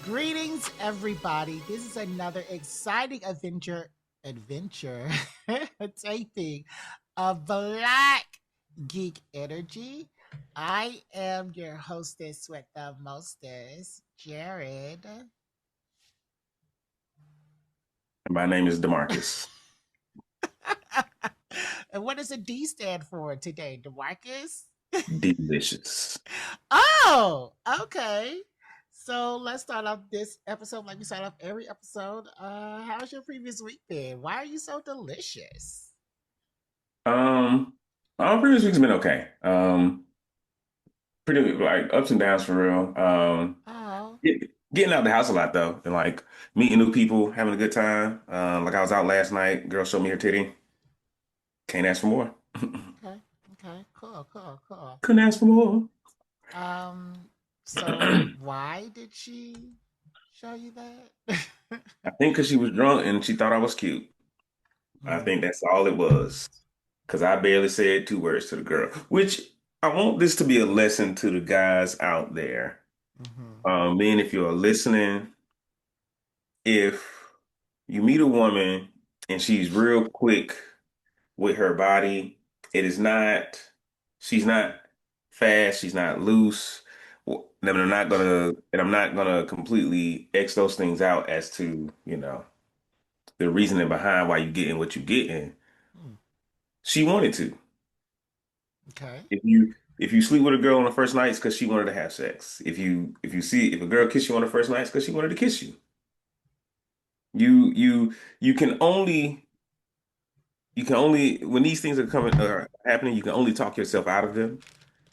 Greetings, everybody. This is another exciting adventure taping of Black Geek Energy. I am your hostess with the mostest, Jared. My name is Demarcus. And what does a D stand for today, DeMarcus? Delicious. Oh, okay. So let's start off this episode like we start off every episode. How's your previous week been? Why are you so delicious? Um, our previous week's been okay. Pretty like ups and downs for real. Oh, Getting out the house a lot though, and like meeting new people, having a good time. Like I was out last night. Girl showed me her titty. Can't ask for more. okay, okay, cool. Couldn't ask for more. Um, so why did she show you that? I think because she was drunk and she thought I was cute. I Hmm. think that's all it was. Because I barely said two words to the girl, which I want this to be a lesson to the guys out there. Hmm. Men, if you're listening, if you meet a woman and she's real quick with her body, it is not, she's not fast, she's not loose. I'm not gonna completely X those things out as to, the reasoning behind why you getting what you getting. She wanted to. Okay. If you sleep with a girl on the first night, it's because she wanted to have sex. If a girl kiss you on the first night, it's because she wanted to kiss you. You you you can only when these things are happening, you can only talk yourself out of them.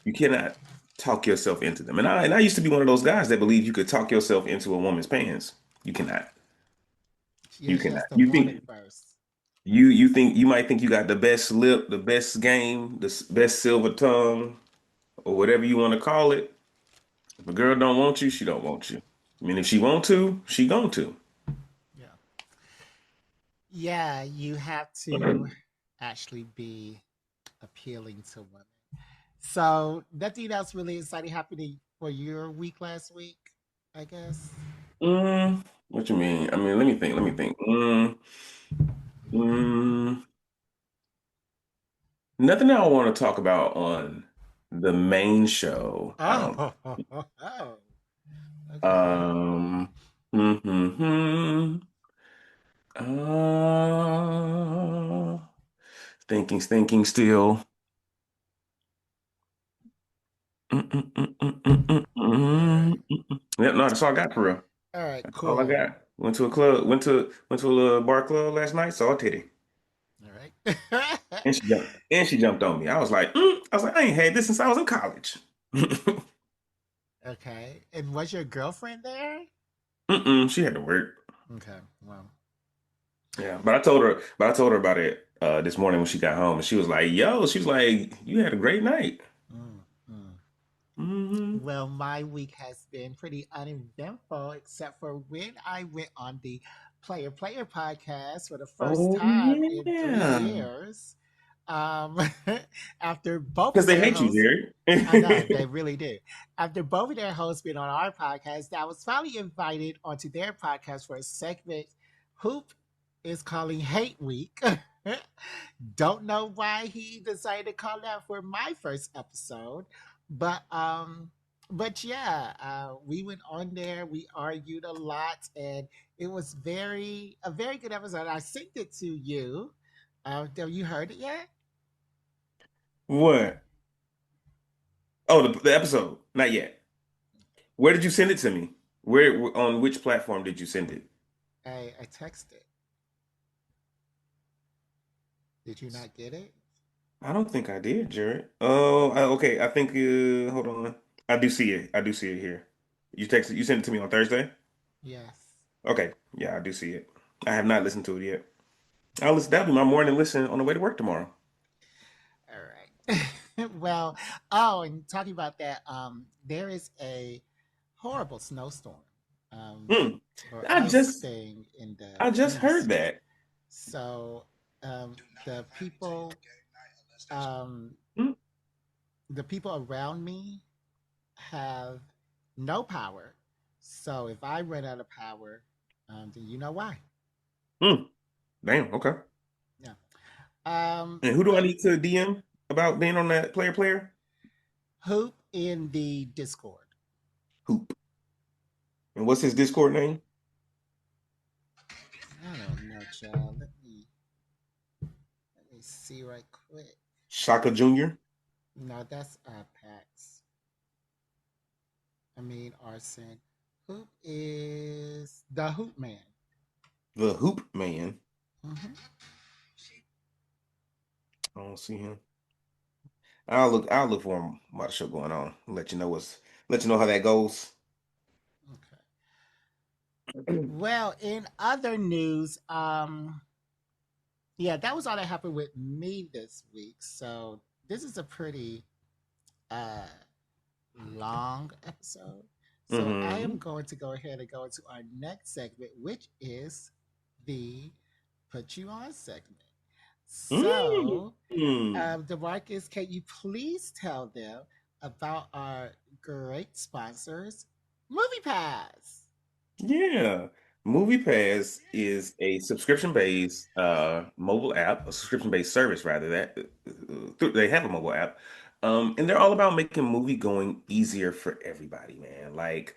You cannot talk yourself into them. And I used to be one of those guys that believed you could talk yourself into a woman's pants. You cannot. Yeah, You she cannot. has to want it first. You might think you got the best lip, the best game, the best silver tongue, or whatever you want to call it. If a girl don't want you, she don't want you. I mean, if she want to, she going to. Yeah. Yeah, you have to actually be appealing to women. So nothing else really exciting happening for your week last week, I guess. What you mean? I mean, let me think. Let me think. Mm, Nothing I want to talk about on the main show. I don't. Oh, oh, okay. Um. hmm, hmm, hmm. Uh, thinking still. All right. Yeah, no, that's all I got for real. All right, That's all I cool. got. Went to a club. Went to a little bar club last night. Saw a titty, All right. and she jumped on me. I was like, I ain't had this since I was in college. Okay. And was your girlfriend there? She had to work. Okay. Well. Yeah, but I told her about it this morning when she got home, and she was like, "Yo," she was like, "You had a great night." Mm, mm. Hmm. Well, my week has been pretty uneventful, except for when I went on the Player podcast for the first Oh time in three yeah, years. Um, after both because of they their hate you, hosts, I know Jared. they really do. After both of their hosts been on our podcast, I was finally invited onto their podcast for a segment. Hoop is calling Hate Week. Don't know why he decided to call that for my first episode, but yeah, we went on there. We argued a lot, and it was a very good episode. I sent it to you. Have you heard it yet? What? Oh, the episode? Not yet. Where did you send it to me? On which platform did you send it? I texted. Did you not get it? I don't think I did, Jared. Okay. I think. Hold on. I do see it. I do see it here. You sent it to me on Thursday. Yes. Okay. Yeah, I do see it. I have not listened to it yet. I'll listen. That'll be my morning listen on the way to work tomorrow. All right. Well, oh, and talking about that, there is a horrible snowstorm, um, Hmm. or I ice just thing in the I just heard east. that. So the people, um, Hmm. the people around me have no power. So if I run out of power, then you know why. Hmm. Damn. Okay. Yeah. Um, And who do I but need to DM about being on that player? Hoop in the Discord. Hoop. And what's his Discord name? I don't know, child. Let me see right quick. Shaka Jr. No, that's Pax. I mean Arson. Hoop is the Hoop Man. The Hoop Man. Hmm. I don't see him. I'll look for him while the show going on. Let you know how that goes. Okay. Well, in other news, yeah, that was all that happened with me this week. So this is a pretty uh long episode. So I am Mm-hmm. going to go ahead and go into our next segment, which is the Put You On segment. So, Mm. DeMarcus, can you please tell them about our great sponsors, MoviePass? Yeah. MoviePass is a subscription-based mobile app, a subscription-based service rather that they have a mobile app. And they're all about making movie going easier for everybody, man. Like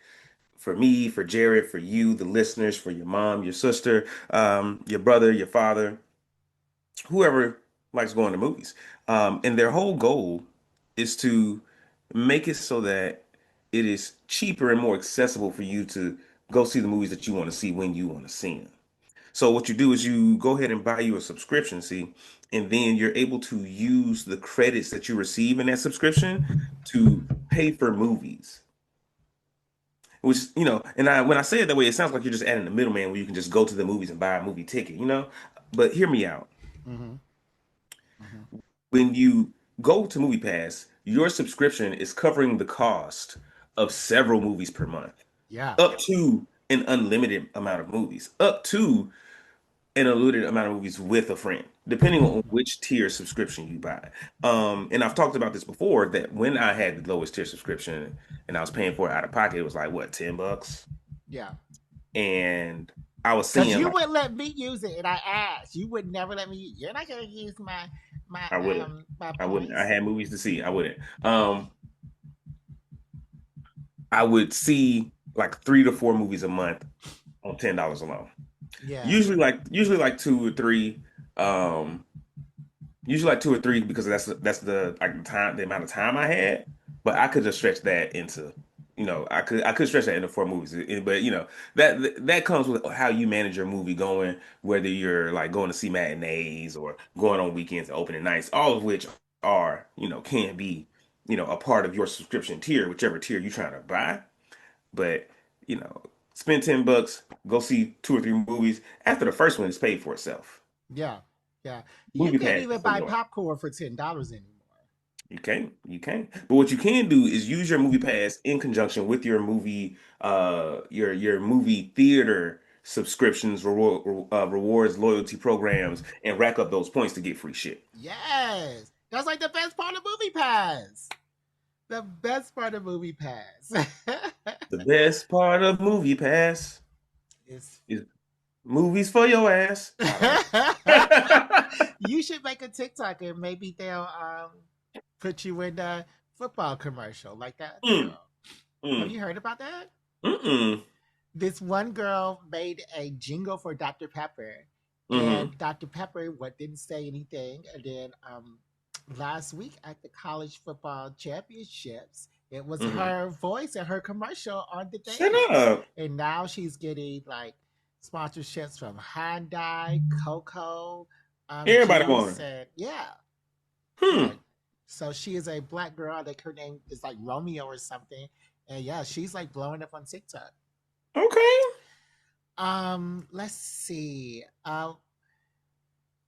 for me, for Jared, for you, the listeners, for your mom, your sister, your brother, your father, whoever likes going to movies. And their whole goal is to make it so that it is cheaper and more accessible for you to go see the movies that you want to see when you want to see them. So what you do is you go ahead and buy you a subscription, see, and then you're able to use the credits that you receive in that subscription to pay for movies. Which, and when I say it that way, it sounds like you're just adding a middleman where you can just go to the movies and buy a movie ticket. But hear me out. Mm-hmm. Mm-hmm. When you go to MoviePass, your subscription is covering the cost of several movies per month, Yeah. up to an unlimited amount of movies, up to an unlimited amount of movies with a friend, depending on which tier subscription you buy. And I've talked about this before that when I had the lowest tier subscription and I was paying for it out of pocket, it was like what, $10? Yeah. And I was Because seeing you like wouldn't let me use it, and I asked. You would never let me. You're not going to use I wouldn't. my I wouldn't. I points. had movies to see. I wouldn't. I would see like 3 to 4 movies a month on $10 alone. Yeah. Usually like two or three. Um, Usually like two or three because that's the like the amount of time I had. But I could just stretch that into, I could stretch that into 4 movies. But that comes with how you manage your movie going, whether you're like going to see matinees or going on weekends and opening nights, all of which are can be a part of your subscription tier, whichever tier you're trying to buy. But spend $10, go see 2 or 3 movies. After the first one is paid for itself. Yeah. Yeah. You Movie can't Pass even is for buy your popcorn for $10 anymore. you can't. But what you can do is use your Movie Pass in conjunction with your your movie theater subscriptions, rewards, loyalty programs, and rack up those points to get free shit. Yes. That's like the best part of Movie Pass. The best part of Movie Pass The best part of Movie Pass is is movies for your ass. I don't know. you should make a TikTok and maybe they'll put you in a football commercial like that mm, girl. Have mm, you heard about that? mm, This one girl made a jingle for Dr. Pepper, mm, and Dr. Pepper what didn't say anything. And then last week at the college football championships, it was mm. her voice and her commercial on the Shut thing. up. And now she's getting like sponsorships from Hyundai, Coco, Everybody want juice, her. and yeah, yeah. Hmm. So she is a black girl. Like her name is like Romeo or something. And yeah, she's like blowing up on TikTok. Okay. Let's see.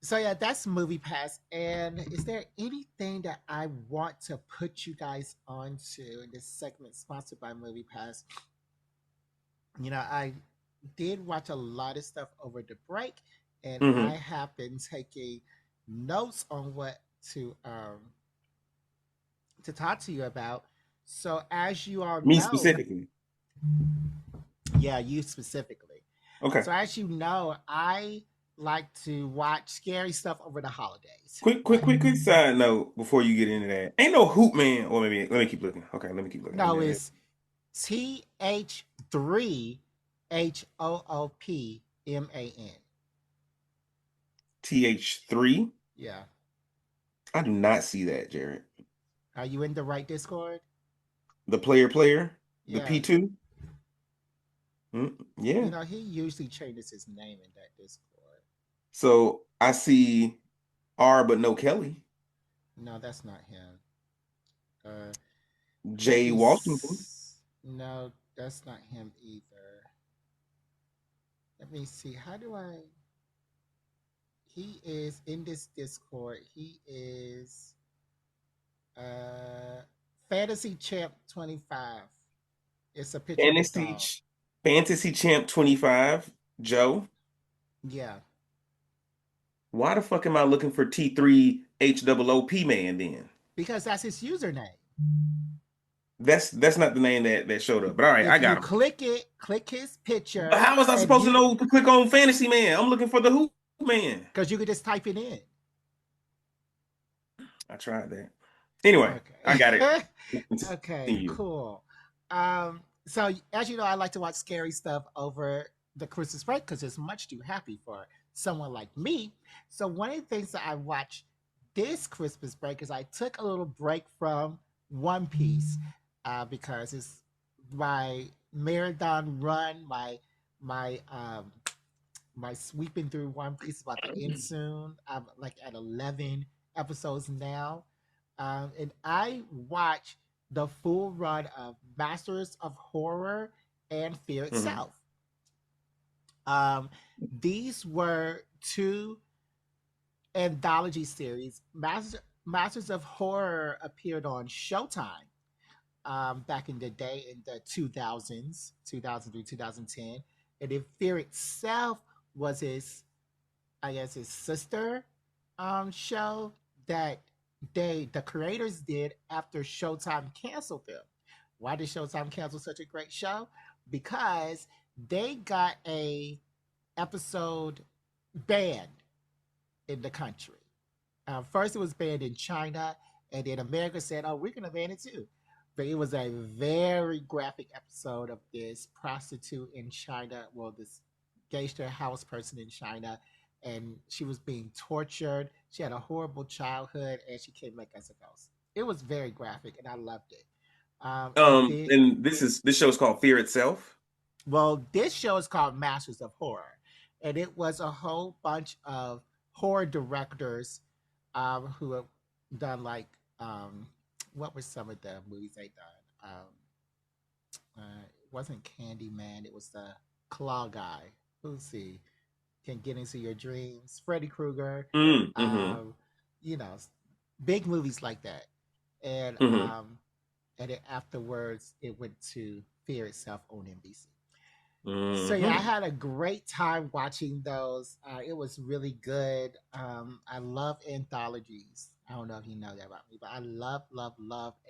So yeah, that's Movie Pass. And is there anything that I want to put you guys onto in this segment sponsored by Movie Pass? I did watch a lot of stuff over the break, and I Hmm. have been taking notes on what to talk to you about. So as you all Me know, specifically. Yeah, you specifically. Okay. So as you know, I like to watch scary stuff over the holidays. Quick side note before you get into that. Ain't no Hoop Man. Or maybe let me keep looking. Okay, let me keep looking. No, it's TH3HOOPMAN. TH3. Yeah. I do not see that, Jared. Are you in the right Discord? The player, the Yeah. P2. Yeah. You know, he usually changes his name in that Discord. So I see R but no Kelly. No, that's not him. Uh, let Jay me. Washington. No, that's not him either. Let me see. How do I? He is in this Discord. He is uh Fantasy Champ 25. It's a picture of a Fantasy dog. Fantasy Champ 25. Joe. Yeah, Why the fuck am I looking for T3 HOOP man then? because that's his username. That's not the name that showed up. But all right, I If you got him. click it, click his But picture, how was I and supposed to you know to click on Fantasy Man? I'm looking for the Hoop Man. because you could just type it in. I tried that. Anyway, I got it. Okay. Okay, Continue. cool. So as you know, I like to watch scary stuff over the Christmas break because it's much too happy for someone like me. So one of the things that I watched this Christmas break is I took a little break from One Piece because it's my marathon run, my my sweeping through One Piece is about to end soon. I'm like at 11 episodes now. And I watched the full run of Masters of Horror and Fear Mhm. Itself. Um, these were two anthology series. Masters of Horror appeared on Showtime back in the day in the 2000s, 2003, 2010. And then Fear Itself was his, I guess, his sister show that the creators did after Showtime canceled them. Why did Showtime cancel such a great show? Because they got a episode banned in the country. First, it was banned in China, and then America said, "Oh, we're going to ban it too." But it was a very graphic episode of this prostitute in China, well, this gangster house person in China, and she was being tortured. She had a horrible childhood, and she came back as a ghost. It was very graphic, and I loved it. And then, And this show is called Fear Itself. well, this show is called Masters of Horror, and it was a whole bunch of horror directors who have done like what were some of the movies they done? It wasn't Candyman. It was the Claw guy. Who's he? Can get into your dreams. Freddy Krueger. Mm-hmm. Um, you know, big movies like that. And Mm-hmm. um, and then afterwards, it went to Fear Itself on NBC. So yeah, I Mm-hmm. had a great time watching those. It was really good. I love anthologies. I don't know if you know that about me, but I love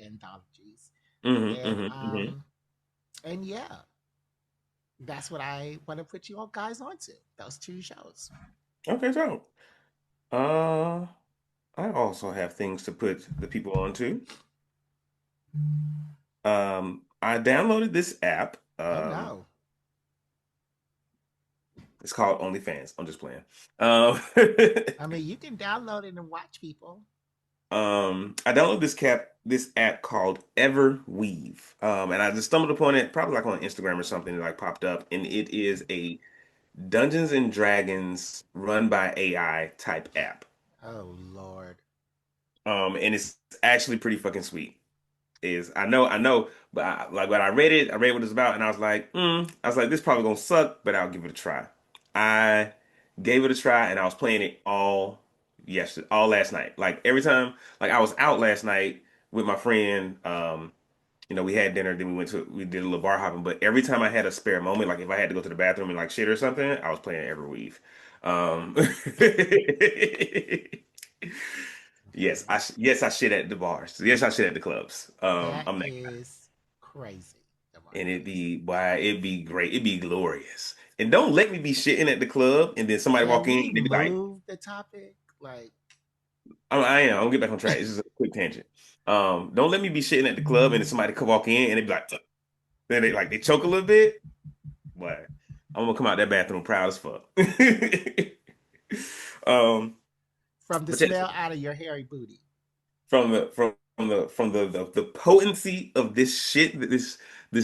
anthologies. Mm-hmm. And Mm-hmm. Mm-hmm. and yeah, that's what I want to put you all guys onto. Those two shows. Okay, so uh I also have things to put the people onto. I downloaded this app. Oh no. It's called OnlyFans. I'm just playing. Um, I mean, you can download it and watch people. I downloaded this app called Everweave. And I just stumbled upon it probably like on Instagram or something. It like popped up, and it is a Dungeons and Dragons run by AI type app. Oh Lord. And it's actually pretty fucking sweet. Is I know, but like when I read what it's about, and I was like, this probably gonna suck, but I'll give it a try. I gave it a try, and I was playing it all last night. Like every time, like I was out last night with my friend. We had dinner, then we did a little bar hopping. But every time I had a spare moment, like if I had to go to the bathroom and like shit or something, I was playing Everweave. Um, Yes, Okay. yes, I shit at the bars. Yes, I shit at the clubs. That I'm that guy. is crazy. and it'd be great. It'd be glorious. And don't let me be shitting at the club and then somebody Can walk in and we they be like, move the topic? Like, I am. I'm gonna get back on track. This is a quick tangent. Don't let me be shitting at the club and then somebody come walk in and they be like, then they choke a little bit. But I'm gonna come out that bathroom proud as fuck. um, from the but yes, smell out of your hairy booty. from the potency of this shit that this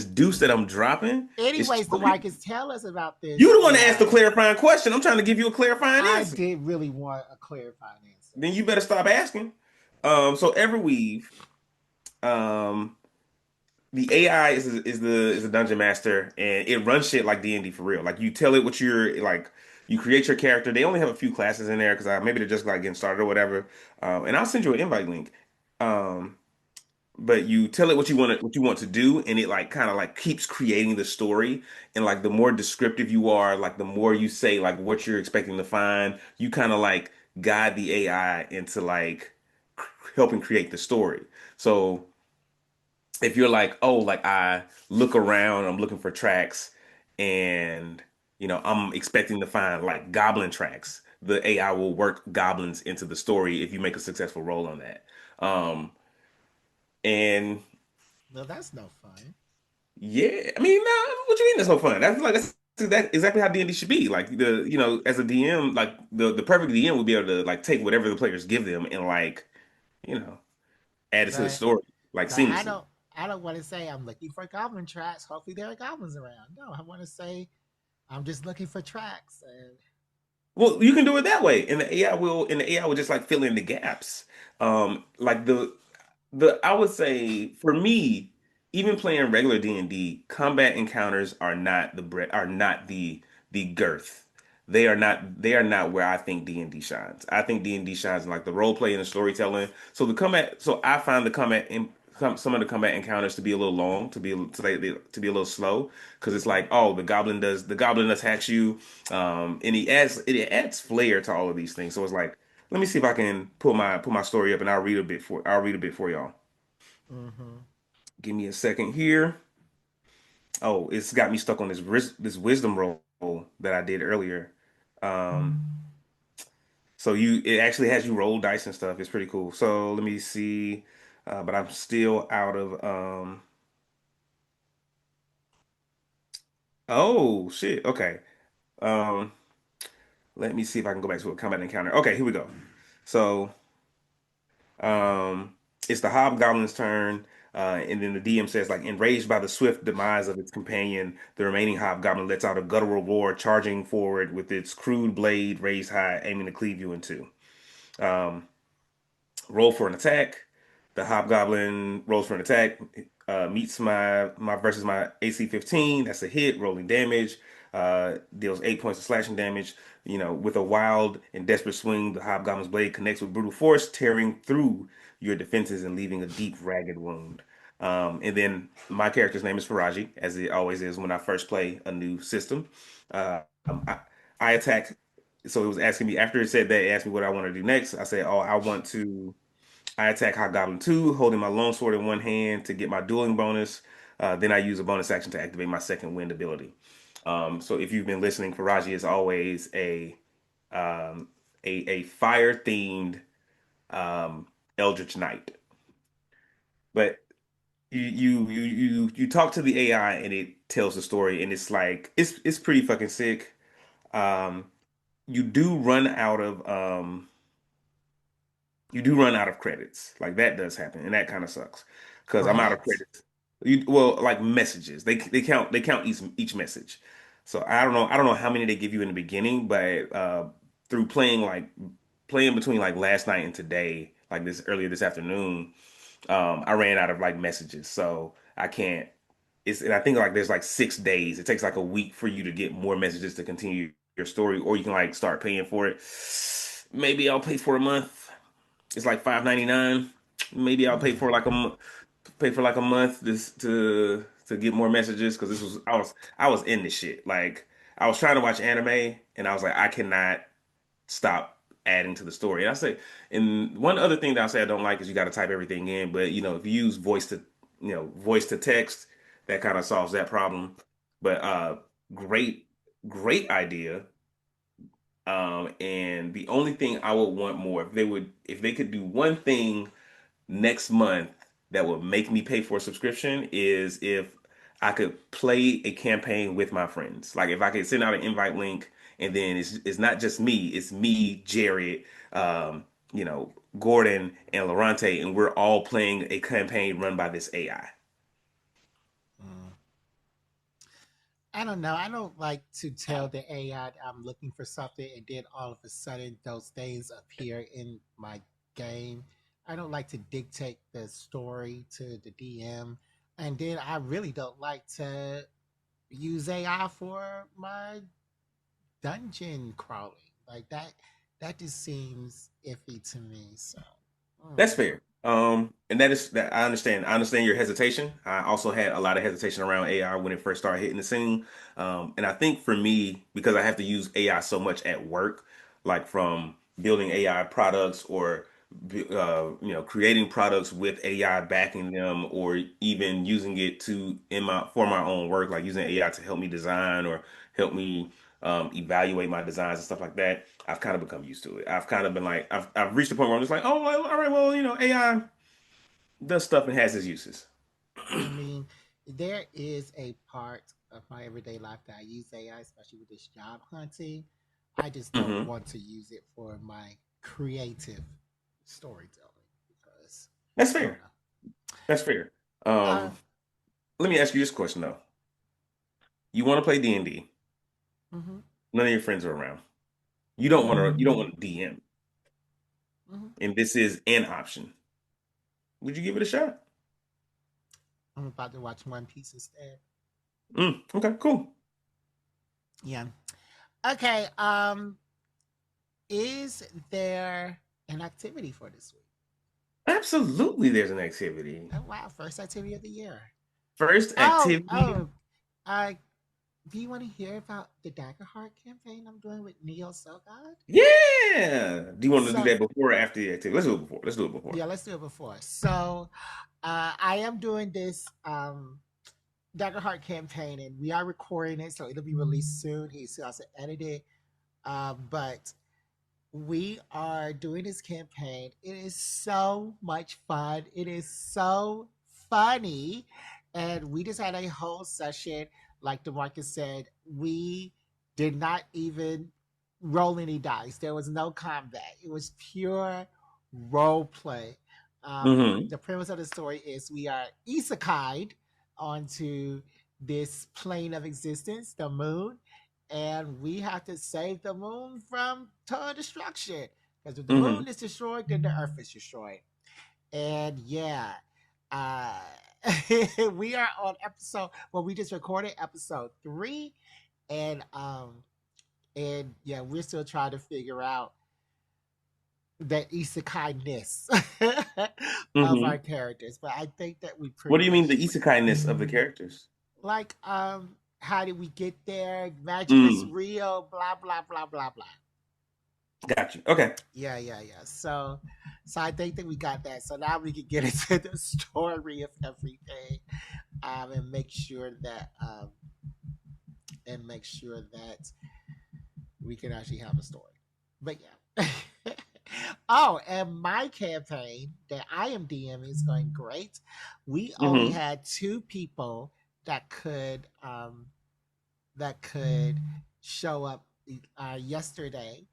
deuce that I'm dropping is Anyways, the choking. Marcus, tell us about You this the one to ask the AI. clarifying question. I'm trying to give you a clarifying I answer. did really want a clarifying answer. Then you better stop asking. So every weave, um, the AI is the dungeon master, and it runs shit like D&D for real. Like you tell it what you're like. You create your character. They only have a few classes in there because maybe they're just like getting started or whatever. And I'll send you an invite link. Um, but you tell it what you want to do, and it like kind of like keeps creating the story. And like the more descriptive you are, like the more you say like what you're expecting to find, you kind of like guide the AI into like helping create the story. So if you're like, oh, like I look around, I'm looking for tracks, and I'm expecting to find like goblin tracks, the AI will work goblins into the story if you make a successful roll on that. And No, that's no fun. yeah, I mean, no, what you mean that's no fun? That's exactly how D&D should be. Like as a DM, like the perfect DM would be able to like take whatever the players give them and like, you know, add it to the But story like but seamlessly. I don't want to say I'm looking for goblin tracks. Hopefully there are goblins around. No, I want to say I'm just looking for tracks. And Well, you can do it that way, and the AI will just like fill in the gaps. Like the I would say for me, even playing regular D&D, combat encounters are not the girth. They are not where I think D&D shines. I think D&D shines in like the role play and the storytelling. So I find some of the combat encounters to be a little long, to be a little slow, because it's like, oh, the goblin attacks you, and it adds flair to all of these things. So it's like, let me see if I can pull my story up, and I'll read a bit for y'all. mm-hmm. Give me a second here. Oh, it's got me stuck on this wisdom roll that I did earlier. Um, so it actually has you roll dice and stuff. It's pretty cool. So let me see. But I'm still out of oh shit. Okay. Um, let me see if I can go back to a combat encounter. Okay, here we go. So Um, it's the hobgoblin's turn, and then the DM says, like, enraged by the swift demise of its companion, the remaining hobgoblin lets out a guttural roar, charging forward with its crude blade raised high, aiming to cleave you in two. Um, Roll for an attack. The hobgoblin rolls for an attack. Meets my versus my AC 15. That's a hit. Rolling damage. Deals 8 points of slashing damage. With a wild and desperate swing, the hobgoblin's blade connects with brutal force, tearing through your defenses and leaving a deep, ragged wound. And then my character's name is Faraji, as it always is when I first play a new system. Uh, um, I, I attack. So it was asking me after it said that, it asked me what I want to do next. I said, "Oh, I attack Hobgoblin 2, holding my longsword in one hand to get my dueling bonus. Then I use a bonus action to activate my second wind ability." So if you've been listening, Faraji is always um, a fire themed um, Eldritch Knight. But you talk to the AI and it tells the story, and it's like it's pretty fucking sick. Um, you do run out of credits. Like that does happen, and that kind of sucks because I'm out of Credits? credits. Well, like messages, they count each message. So I don't know how many they give you in the beginning, but through playing between like last night and today, like this earlier this afternoon, I ran out of like messages, so I can't. And I think like there's like 6 days. It takes like a week for you to get more messages to continue your story, or you can like start paying for it. Maybe I'll pay for a month. It's like 5.99. Maybe I'll pay for like a month just to get more messages because I was in this shit. Like I was trying to watch anime and I was like I cannot stop adding to the story. And one other thing that I say I don't like is you got to type everything in. But if you use voice to text, that kind of solves that problem. But great, great idea. And the only thing I would want more if they could do one thing next month that would make me pay for a subscription is if I could play a campaign with my friends. Like if I could send out an invite link and then it's not just me, it's me, Jared, Gordon and Lorante, and we're all playing a campaign run by this AI. Mm. I don't know. I don't like to tell the AI that I'm looking for something and then all of a sudden those things appear in my game. I don't like to dictate the story to the DM. And then I really don't like to use AI for my dungeon crawling. Like that just seems iffy to me. So That's mm, fair. And that is that I understand. I understand your hesitation. I also had a lot of hesitation around AI when it first started hitting the scene. And I think for me, because I have to use AI so much at work, like from building AI products or creating products with AI backing them, or even using it to in my for my own work, like using AI to help me design or help me evaluate my designs and stuff like that. I've kind of become used to it. I've kind of been like, I've reached the point where I'm just like, oh, well, all right, well, AI does stuff and has its uses. I mean, there is a part of my everyday life that I use AI, especially with this job hunting. I just don't Hmm. want to use it for my creative storytelling because That's I don't fair. know. That's fair. Uh, Um, Let me ask you this question though. You want to play D&D? mm-hmm, None of your friends are around. You don't want to DM, mm-hmm. and this is an option. Would you give it a shot? I'm about to watch One Piece instead. Okay, cool. Yeah. Okay. Is there an activity for this week? Absolutely, there's an activity. Oh wow! First activity of the year. First Oh, activity. oh. Uh, do you want to hear about the Daggerheart campaign I'm doing with Neo Sogod? Yeah. Do you want to do So that before or after the activity? Let's do it before. Let's do it before. yeah, let's do it before. So I am doing this Daggerheart campaign, and we are recording it, so it'll be released soon. He still has to edit it, but we are doing this campaign. It is so much fun. It is so funny. And we just had a whole session. Like DeMarcus said, we did not even roll any dice. There was no combat. It was pure role play. Hmm. The premise of the story is we are isekai'd onto this plane of existence, the moon, and we have to save the moon from total destruction. Because if the Hmm. moon is destroyed, then the Earth is destroyed. And yeah, uh, we are on episode. Well, we just recorded episode 3, and yeah, we're still trying to figure out that isekai-ness of our Hmm. characters. But I think that we What pretty do you mean much the isekai-ness of the characters? like how did we get there? Magic is Mm, real, blah blah blah blah blah. got you. Okay. Yeah. So I think that we got that. So now we can get into the story of everything, and make sure that we can actually have a story. But yeah. Oh, and my campaign that I am DMing is going great. We only Hmm. had 2 people that could show up yesterday,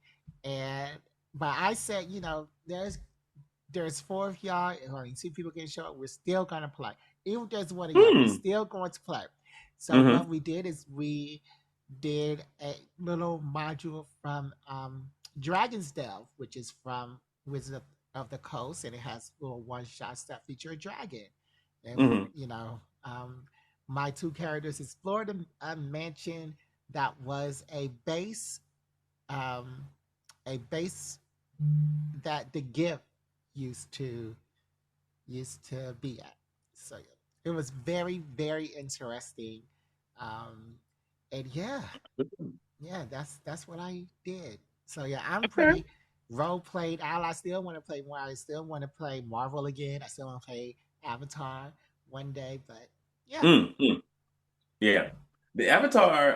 and but I said, there's 4 of y'all, and only 2 people can show up. We're still gonna play, even if there's one of y'all. We're Hmm. still going to play. So Hmm. what we did is we did a little module from Dragon's Delve, which is from Wizard of the Coast, and it has little one shots that feature a dragon. And Hmm. my 2 characters explored a mansion that was um, a base that the gift used to be at. So yeah, it was very very interesting, um, and yeah, that's what I did. So yeah, I'm Okay. pretty role played. I still want to play more. I still want to play Marvel again. I still want to play Avatar one day, but yeah. Mm, mm. Yeah. The Avatar,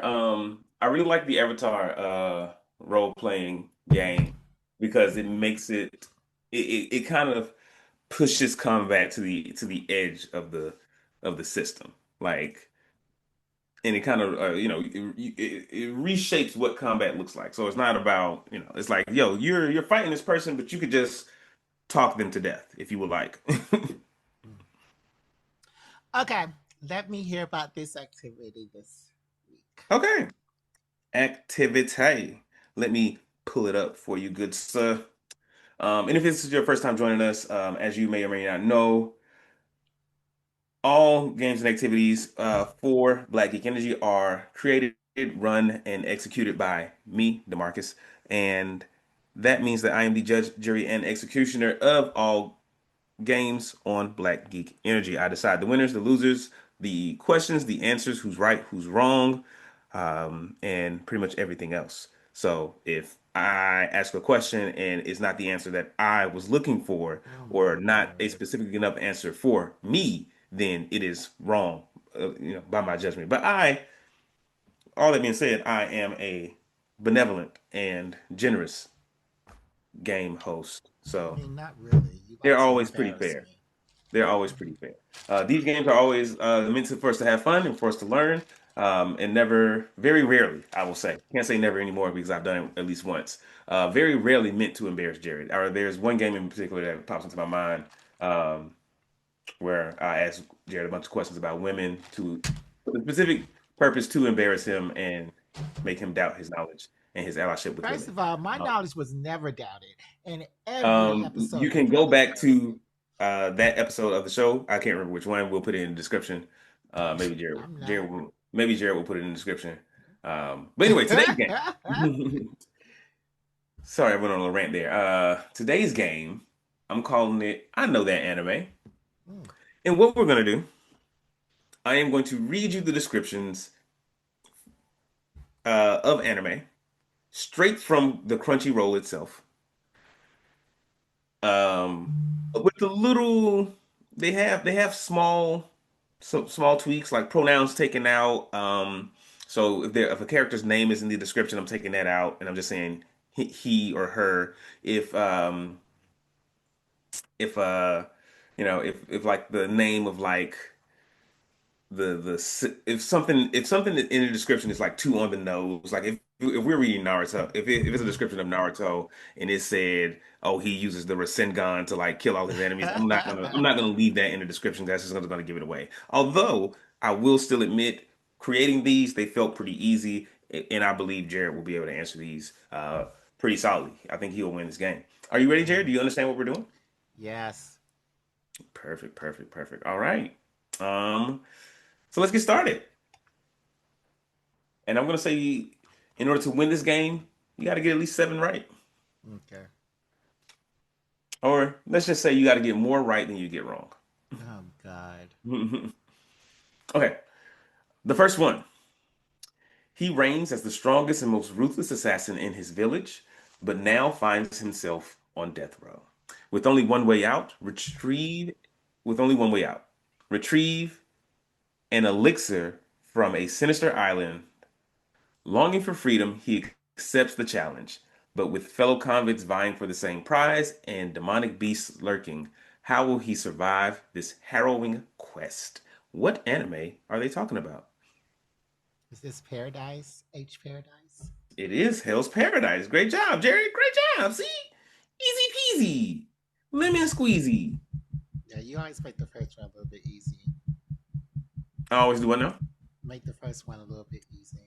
I really like the Avatar role playing game because it makes it kind of pushes combat to the edge of the system. Like and it kind of it reshapes what combat looks like. So it's not about, it's like, yo, you're fighting this person, but you could just talk them to death if you would like. Okay, let me hear about this activity this week. Okay. Activity. Let me pull it up for you, good sir. And if this is your first time joining us, as you may or may not know, all games and activities for Black Geek Energy are created, run, and executed by me, Demarcus. And that means that I am the judge, jury, and executioner of all games on Black Geek Energy. I decide the winners, the losers, the questions, the answers, who's right, who's wrong, and pretty much everything else. So if I ask a question and it's not the answer that I was looking for, Oh my or not a word. specific enough answer for me, then it is wrong, by my judgment. But all that being said, I am a benevolent and generous game host. I So mean, not really. You they're like to always pretty embarrass fair. me. They're always pretty fair. These games are always meant for us to have fun and for us to learn, and never, very rarely, I will say, can't say never anymore because I've done it at least once. Very rarely meant to embarrass Jared. Or there's one game in particular that pops into my mind um, where I asked Jared a bunch of questions about women to for the specific purpose to embarrass him and make him doubt his knowledge and his allyship with First women. of all, my Um, knowledge was never doubted. In every You episode, you can go probably back embarrassed me. to that episode of the show. I can't remember which one. We'll put it in the description. I'm not. Maybe Jared will put it in the description. But anyway, today's game. Sorry, I went on a rant there. Today's game, I'm calling it I Know That Anime. Hmm, And what we're gonna do, I am going to read you the descriptions of anime straight from the Crunchyroll itself. With the little they have small tweaks like pronouns taken out. So if a character's name is in the description, I'm taking that out and I'm just saying he or her. If if if like the name of like if something in the description is like too on the nose, like if we're reading Naruto, if it's a description of Naruto and it said, oh, he uses the Rasengan to like kill all his enemies, I'm not gonna leave that in the description. That's just gonna give it away. Although I will still admit, creating these they felt pretty easy, and I believe Jared will be able to answer these pretty solidly. I think he will win this game. Are you ready, Jared? Do you understand what we're doing? yes. Perfect, perfect, perfect. All right. Um, so let's get started. And I'm gonna say, in order to win this game, you got to get at least seven right, Okay. or let's just say you got to get more right than you get wrong. Oh God. Okay, the first one. He reigns as the strongest and most ruthless assassin in his village, but now finds himself on death row. With only one way out, retrieve. With only one way out, retrieve an elixir from a sinister island. Longing for freedom, he accepts the challenge, but with fellow convicts vying for the same prize and demonic beasts lurking, how will he survive this harrowing quest? What anime are they talking about? Is this Paradise? H Paradise? It is Hell's Paradise. Great job, Jerry. Great job. See? Easy peasy. Lemon squeezy. Yeah, you always make the first one a little bit easy. I always do what now? Make the first one a little bit easy.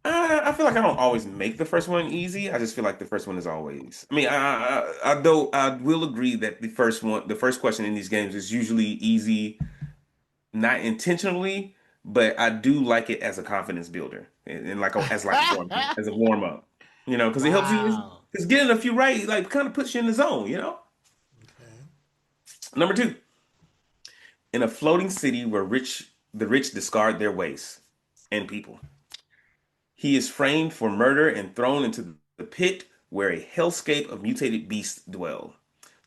I feel like I don't always make the first one easy. I just feel like the first one is always. I mean, though I will agree that the first question in these games is usually easy, not intentionally, but I do like it as a confidence builder and like as a warm up, because it helps you. Wow. Because getting a few right, like, kind of puts you in the zone. Okay. Number two, in a floating city where the rich discard their waste and people. He is framed for murder and thrown into the pit where a hellscape of mutated beasts dwell.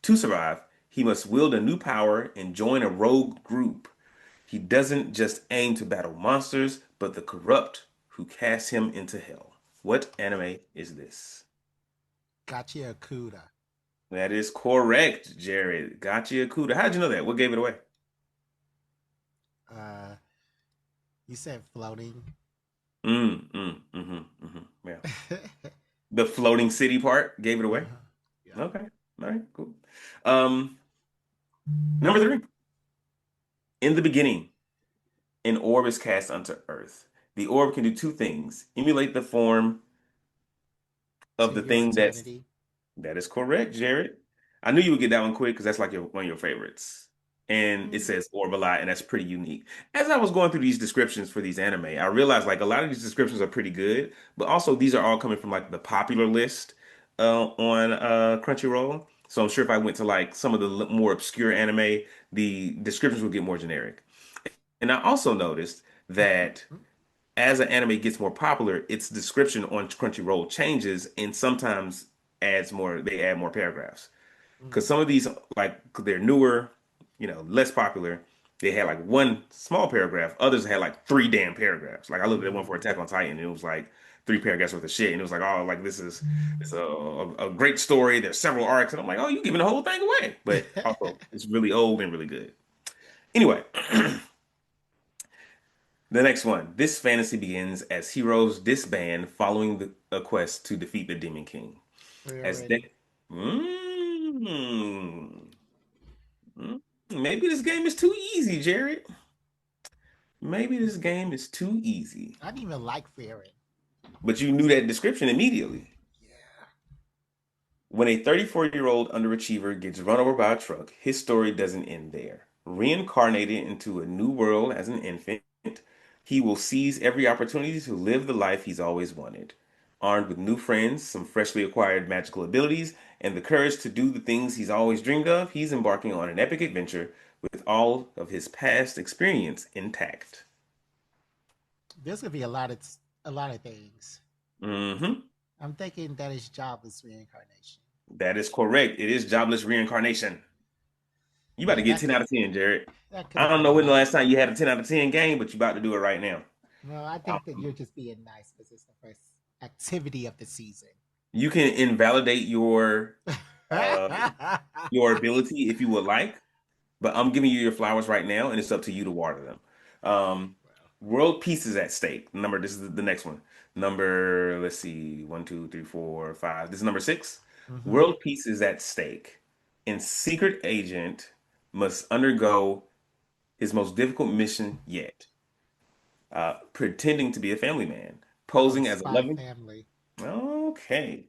To survive, he must wield a new power and join a rogue group. He doesn't just aim to battle monsters, but the corrupt who cast him into hell. What anime is this? Gotcha Akuda. That is correct, Jared. Gotcha Akuda. How did you know that? What gave it away? Uh, you said floating. Yeah. The floating city part gave it away. Uh-huh. Yeah. Okay. All right, cool. Um, Number three. In the beginning, an orb is cast onto Earth. The orb can do two things: emulate the form of To the your thing that's eternity. that is correct, Jared. I knew you would get that one quick because that's like one of your favorites. And it Mm. says orb a lot, and that's pretty unique. As I was going through these descriptions for these anime, I realized like a lot of these descriptions are pretty good, but also these are all coming from like the popular list on Crunchyroll. So I'm sure if I went to like some of the more obscure anime, the descriptions would get more generic. And I also noticed that as an anime gets more popular, its description on Crunchyroll changes and sometimes they add more paragraphs. Because Mm. some of these, like, they're newer, less popular, they had like one small paragraph. Others had like three damn paragraphs. Like I looked at one for Mm. Attack on Titan, and it was like three paragraphs worth of shit, and it was like, oh, like this is it's a great story. There's several arcs, and I'm like, oh, you giving the whole thing away. But also, it's really old and really good. Anyway, the next one. This fantasy begins as heroes disband following a quest to defeat the Demon King. We're As ready. they, mm, mm, maybe this game is too easy, Jared. Maybe this game is too easy. I didn't even like Farron. But you knew that description immediately. Yeah. When a 34-year-old underachiever gets run over by a truck, his story doesn't end there. Reincarnated into a new world as an infant, he will seize every opportunity to live the life he's always wanted. Armed with new friends, some freshly acquired magical abilities, and the courage to do the things he's always dreamed of, he's embarking on an epic adventure with all of his past experience intact. There's gonna be a lot of things. Hmm. I'm thinking that is jobless reincarnation. That is correct. It is jobless reincarnation. You about to Yeah, get 10 out of 10, Jared. that could I have don't been know a when the lot. last time you had a 10 out of 10 game, but you about to do it right now. No, I think that you're Um, just being nice because it's the first activity of the season. you can invalidate uh, your ability if you would like, but I'm giving you your flowers right now, and it's up to you to water them. World peace is at stake. This is the next one. Let's see, one, two, three, four, five. This is number six. Mm-hmm. World peace is at stake, and secret agent must undergo his most difficult mission yet, pretending to be a family man, Oh, posing as a Spy loving. Family. Okay.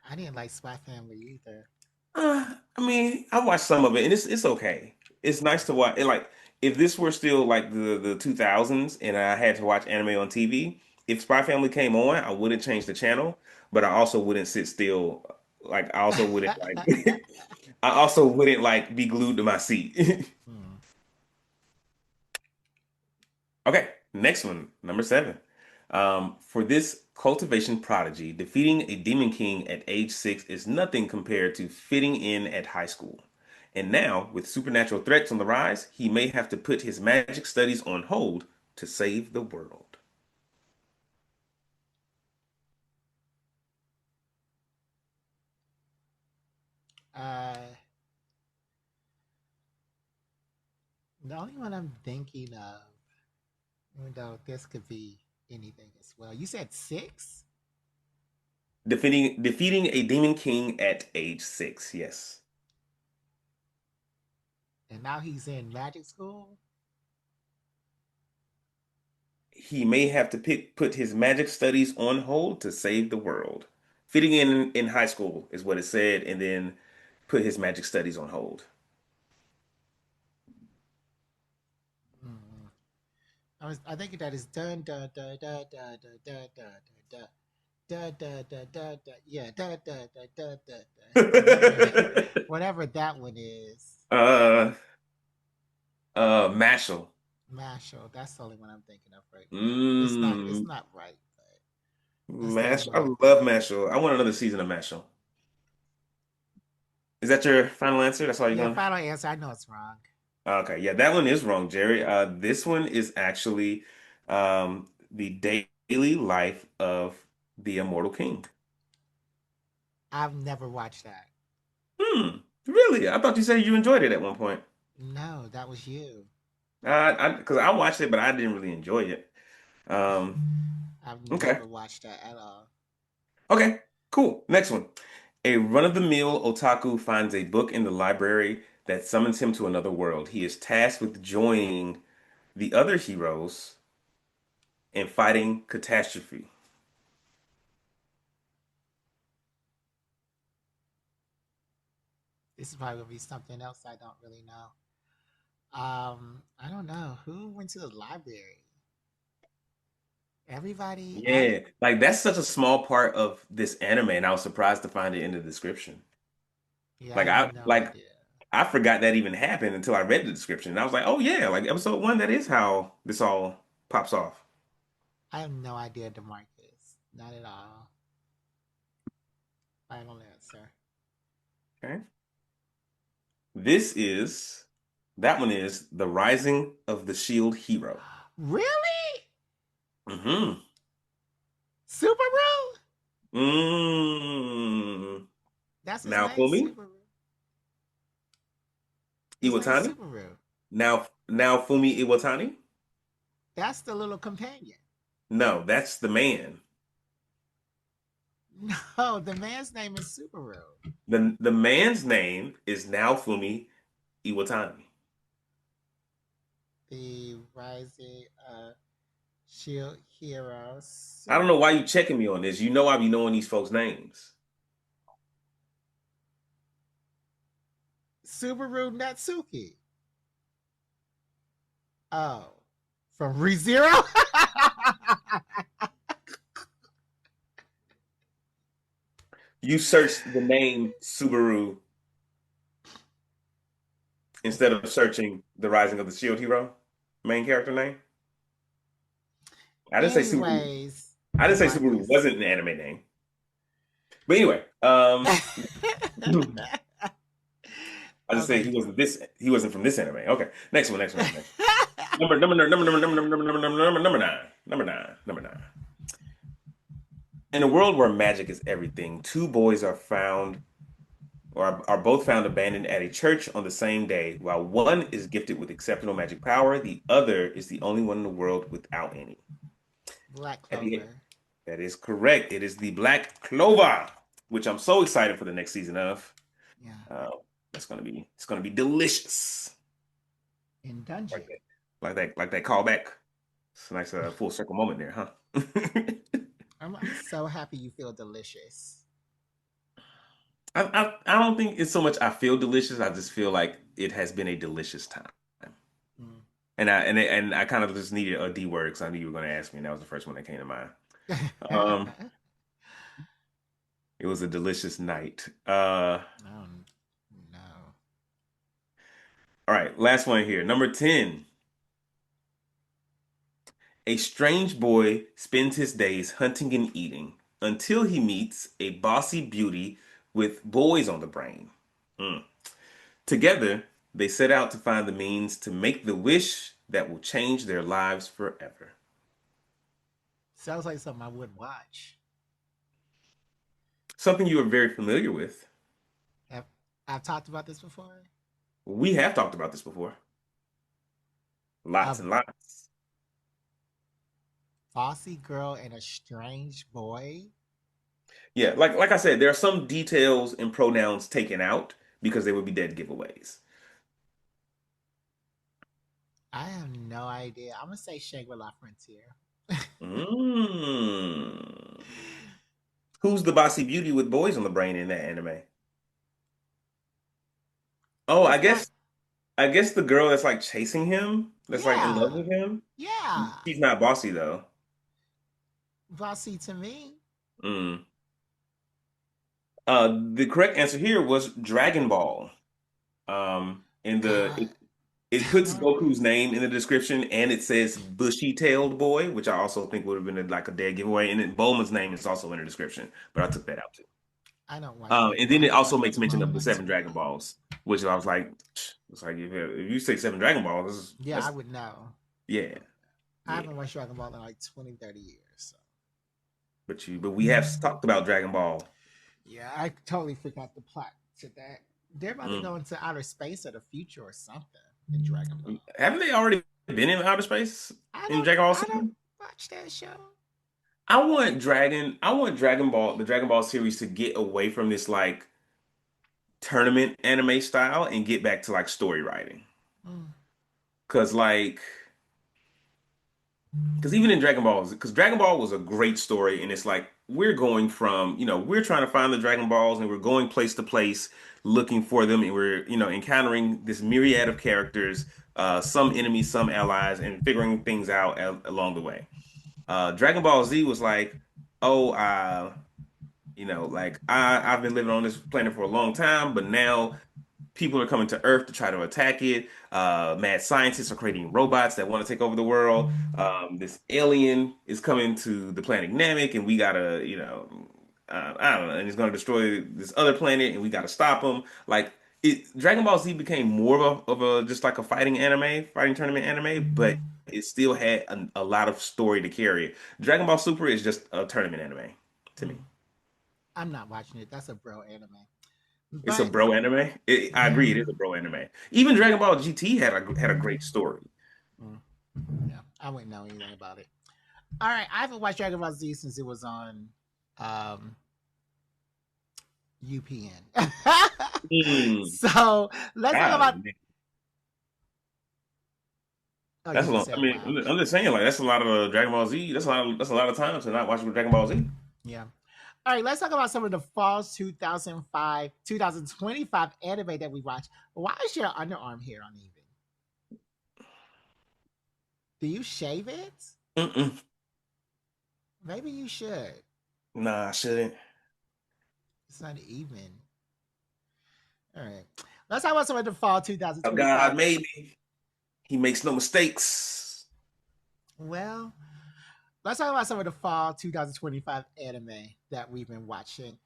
I didn't like Spy Family either. I mean, I watched some of it, and it's okay. It's nice to watch. Like, if this were still like the 2000s, and I had to watch anime on TV, if Spy Family came on, I wouldn't change the channel, but I also wouldn't sit still. Like, I also wouldn't like. I also wouldn't like be glued to my seat. Hmm. Okay, next one, number seven. For this cultivation prodigy, defeating a demon king at age 6 is nothing compared to fitting in at high school. And now, with supernatural threats on the rise, he may have to put his magic studies on hold to save the world. uh, the only one I'm thinking of, even though this could be anything as well. You said six, Defeating a demon king at age 6, yes. and now he's in magic school. He may have to put his magic studies on hold to save the world. Fitting in high school is what it said, and then put his magic studies on hold. Hmm. I think that is dun dun dun dun dun dun dun dun dun dun dun dun dun dun yeah dun dun dun dun dun dun whatever whatever that one is. uh Mashal. Marshall, that's the only one I'm thinking of right now. It's Mm, not right, but that's the only Mashal. one I I'm love thinking of. Mashal. I want another season of Mashal. Is that your final answer? That's all you're Yeah, going? final answer. I know it's wrong. Okay, yeah, that one is wrong, Jerry. This one is actually the daily life of the immortal king. I've never watched that. Hmm. Really? I thought you said you enjoyed it at one point. No, that was you. Because I watched it, but I didn't really enjoy it. Um, I've okay. never watched that at all. Okay. Cool. Next one. A run-of-the-mill otaku finds a book in the library that summons him to another world. He is tasked with joining the other heroes and fighting catastrophe. This is probably gonna be something else I don't really know. I don't know who went to the library. Everybody. Yeah, like that's such a small part of this anime, and I was surprised to find it in the description. Yeah, I Like have I no like idea. I forgot that even happened until I read the description. And I was like, oh yeah, like episode one, that is how this all pops off. I have no idea, Demarcus. Not at all. Final answer. Okay. This is that one is The Rising of the Shield Hero. Really? Mm-hmm. Subaru? Mm. That's his Now name, Fumi, Subaru. His name's Iwatani. Subaru. Now Fumi Iwatani. That's the little companion. No, that's the man. No, the man's name is Subaru. The man's name is now Fumi Iwatani. The rising shield hero I don't know why you checking me on this. You know I be knowing these folks' names. Subaru Natsuki. Oh, from ReZero? You search the name Subaru instead Okay. of searching the Rising of the Shield Hero main character name. I didn't say Subaru. Anyways, I didn't say Subaru Demarcus. wasn't an anime name. But anyway, I just say Okay. he wasn't from this anime. Okay. Next one. Number nine. Number nine. In a world where magic is everything, two boys are found or are both found abandoned at a church on the same day. While one is gifted with exceptional magic power, the other is the only one in the world without any. Black At the end. Clover. That is correct. It is the Black Clover, which I'm so excited for the next season of. Yeah. Uh, it's gonna be delicious. In Like Dungeon. that, like that callback. It's a nice full circle moment there, huh? I'm so happy you feel delicious. I don't think it's so much I feel delicious. I just feel like it has been a delicious time. Mm. And I kind of just needed a D word because I knew you were going to ask me, and that was the first one that came to mind. Um, it was a delicious night. Oh no. All right, last one here. Number 10. A strange boy spends his days hunting and eating until he meets a bossy beauty with boys on the brain. Mm. Together, they set out to find the means to make the wish that will change their lives forever. Sounds like something I would watch. Something you are very familiar with. Have I've talked about this before? We have talked about this before. Lots A and lots. bossy girl and a strange boy? Yeah, like I said, there are some details and pronouns taken out because they would be dead giveaways. I have no idea. I'm gonna say Shangri-La Frontier. Mm. Who's the bossy beauty with boys on the brain in that anime? Oh, It's not. I guess the girl that's like chasing him, that's like in love Yeah, with him. yeah. She's not bossy though. Bossy to me. Mm. The correct answer here was Dragon Ball. In the God, it puts Goku's Marcus. name in the description and it says bushy-tailed boy, which I also think would have been like a dead giveaway. And then Bulma's name is also in the description, but I took that out too. I don't watch And then it MoviePass, so I also makes don't mention know of the what to seven do. Dragon Balls, which I was like, it's like if you say seven Dragon Balls, Yeah, I that's would know. I yeah. would know. I Yeah. haven't watched Dragon Ball in like 20, 30 years. So. But we have talked about Dragon Ball. Yeah, I totally forgot the plot to that. They're about to Mm. go into outer space or the future or something in Dragon Ball. Haven't they already been in outer space in Dragon Ball I don't Super? watch that show. I want Dragon Ball, the Dragon Ball series to get away from this like tournament anime style and get back to like story writing. Mm. Cause like, cause even in Dragon Ball, cause Dragon Ball was a great story, and it's like we're going from, we're trying to find the Dragon Balls, and we're going place to place looking for them, and we're, encountering this myriad of characters, some enemies, some allies, and figuring things out along the way. Dragon Ball Z was like, oh, like I've been living on this planet for a long time, but now people are coming to Earth to try to attack it. Mad scientists are creating robots that want to take over the world. This alien is coming to the planet Namek, and we gotta, I don't know, and he's gonna destroy this other planet, and we gotta stop him. Like Dragon Ball Z became more of a just like a fighting tournament anime, but it still had a lot of story to carry. Dragon Ball Super is just a tournament anime to me. Mm. I'm not watching it. That's a bro anime. It's a But bro anime. I yeah. agree, it is a bro anime. Even Dragon Ball GT had a great story. Mm. Yeah. I wouldn't know anything about it. All right. I haven't watched Dragon Ball Z since it was on um, UPN. Hmm. So let's talk God, about. man. Oh, you That's a just lot. I said mean, wow. I'm just saying, like that's a lot of Dragon Ball Z. That's a lot of time to not watch Dragon Ball Z. Yeah. All right, let's talk about some of the fall 2005, 2025 anime that we watched. Why is your underarm hair uneven? Do you shave it? Mm-mm. Maybe you should. Nah, I shouldn't. It's not even. All right. Let's talk about some of the fall Oh, 2025. God made me. He makes no mistakes. Well, let's talk about some of the fall 2025 anime that we've been watching.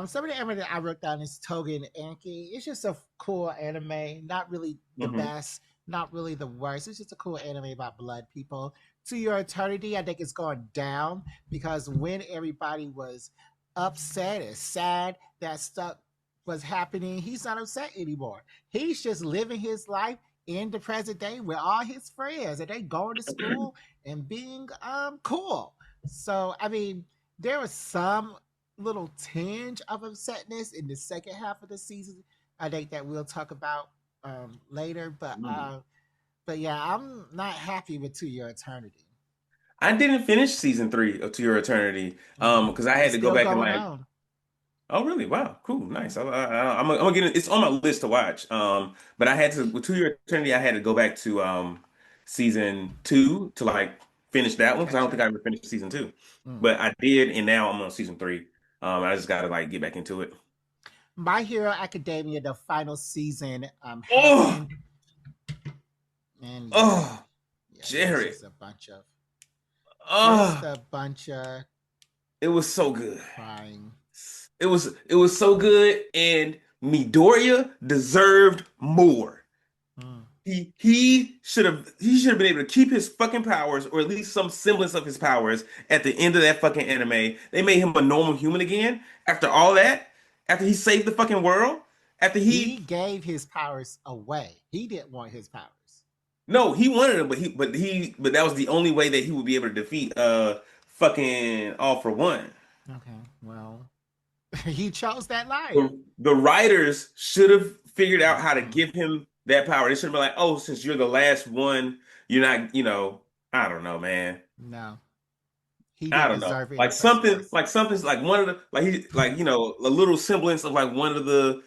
Some of the anime that I wrote down is Toga and Anki. It's just a cool anime, not really the Hmm. best, not really the worst. It's just a cool anime about blood people. To Your Eternity, I think it's going down because when everybody was upset and sad that stuff was happening, he's not upset anymore. He's just living his life in the present day with all his friends and they going to school and being cool. So I mean, there was some little tinge of upsetness in the second half of the season. I think that we'll talk about later, but yeah, I'm not happy with To Your Eternity. I didn't finish season 3 of To Your Eternity, Mm. because I had It's to go still back and going like. on. Oh, really? Wow, cool, nice. I'm gonna get it. It's on my list to watch. But I had to with To Your Eternity. I had to go back to season 2 to like finish that one because I Catch don't think up. I ever finished season 2. Mm. But I did, and now I'm on season 3. I just gotta like get back into it. My Hero Academia, the final season Oh, happened, and yeah, oh, yeah, it was Jared. just Oh, a bunch of it was so good. crying. It was so good, and Midoriya deserved more. Mm. He should have been able to keep his fucking powers, or at least some semblance of his powers, at the end of that fucking anime. They made him a normal human again after all that. After he saved the fucking world. After He he gave his powers away. He didn't want his powers. No, he wanted him, but that was the only way that he would be able to defeat fucking All for One. Okay, well, he chose that life. The writers should have figured out how to Mm-mm. give him that power. They should have been like, oh, since you're the last one, you're not, I don't know, man. No, he I didn't don't know. deserve it in the first place. Like something's like one of the like he like a little semblance of like one of the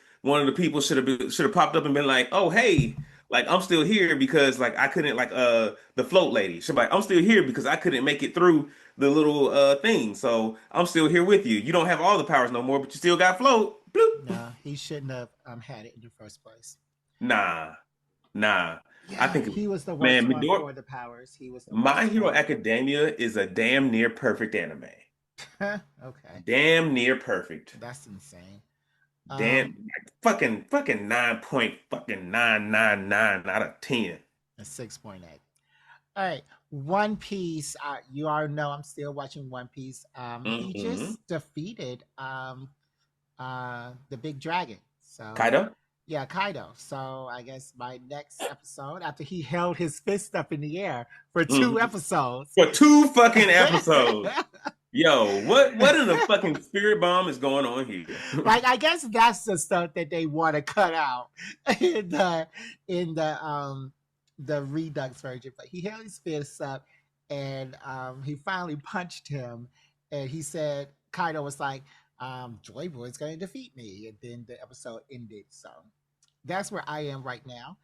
people should have popped up and been like, "Oh, hey, like I'm still here because like I couldn't like the float lady. She's like, I'm still here because I couldn't make it through the little thing. So I'm still here with you. You don't have all the powers no more, but you still got float. Bloop. No, he shouldn't have had it in the first place. Nah, nah. I Yeah, think he was the worst man, one for the powers. He was the My worst Hero one. Academia is a damn near perfect anime. Okay, Damn near perfect. that's insane. Damn, Um, like fucking 9.999 out of 10. a 6.8. All right, One Piece. You already know I'm still watching One Piece. He Hmm. just defeated the big dragon. So Kaido? yeah, Kaido. So I guess my next episode, after he held his fist up in the air for two Hmm. episodes. For 2 fucking episodes. Yo, what in the fucking spirit bomb is going on here? Like I guess that's the stuff that they want to cut out in the Redux version. But he held his fist up and he finally punched him, and he said Kaido was like, Joy Boy's gonna defeat me, and then the episode ended. So that's where I am right now.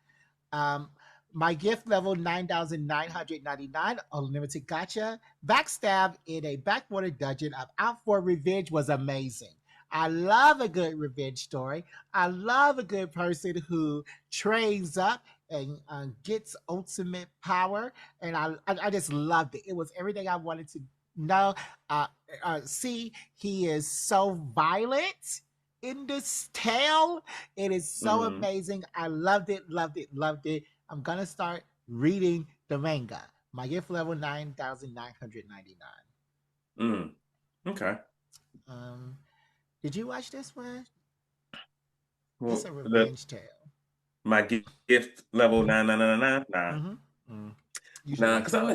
Um, my gift level 9,999 unlimited gotcha. Backstab in a backwater dungeon of Out for Revenge was amazing. I love a good revenge story. I love a good person who trains up and gets ultimate power. And I just loved it. It was everything I wanted to know. Uh, see, he is so violent in this tale. It is so Mm, amazing. I loved it, loved it, loved it. I'm gonna start reading the manga. My gift level 9,999. mm, okay. Um, did you watch this one? It's Well, a the revenge tale. my gift level 9999. Nah, Mm-hmm. Mm. You should nah, watch because it. I'm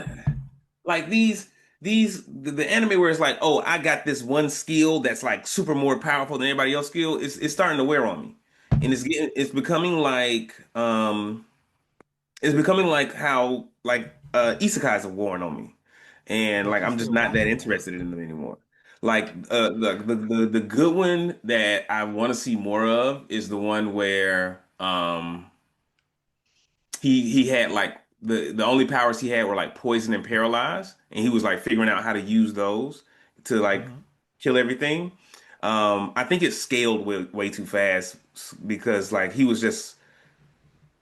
like the anime where it's like, oh, I got this one skill that's like super more powerful than everybody else skill. It's starting to wear on me, and it's becoming like how like isekais have worn on me, and But like you I'm just still not that watching them. interested in them anymore. Like the good one that I want to see more of is the one where he had like the only powers he had were like poison and paralyze, and he was like figuring out how to use those to like Mm-hmm. kill everything. I think it scaled way too fast because like he was just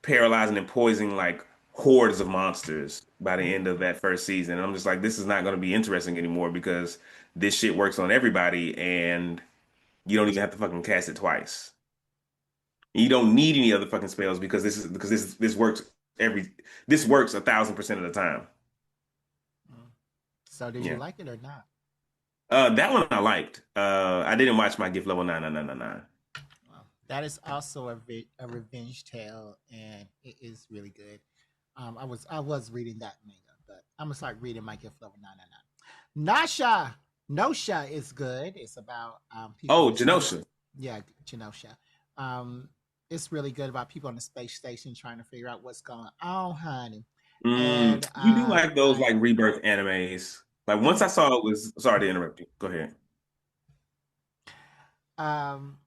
paralyzing and poisoning like hordes of monsters by the end of that first season. And I'm just like, this is not going to be interesting anymore because this shit works on everybody, and you don't even have to fucking cast it twice. You don't need any other fucking spells because this works every this works 1,000% of the time. Mm. So did you Yeah. like it or not? That one I liked. I didn't watch my gift level 9999. Well, that is also a revenge tale, and it is really good. I was reading that manga, but I'm gonna start reading my gift level 999. Nasha, Nosha is good. It's about people Oh, in space. Genosha. Yeah, Genosha. Um, it's really good about people on the space station trying to figure out what's going on, honey. And You do like those I like rebirth animes. Like once I mhm. saw it was sorry to interrupt you. Go ahead. um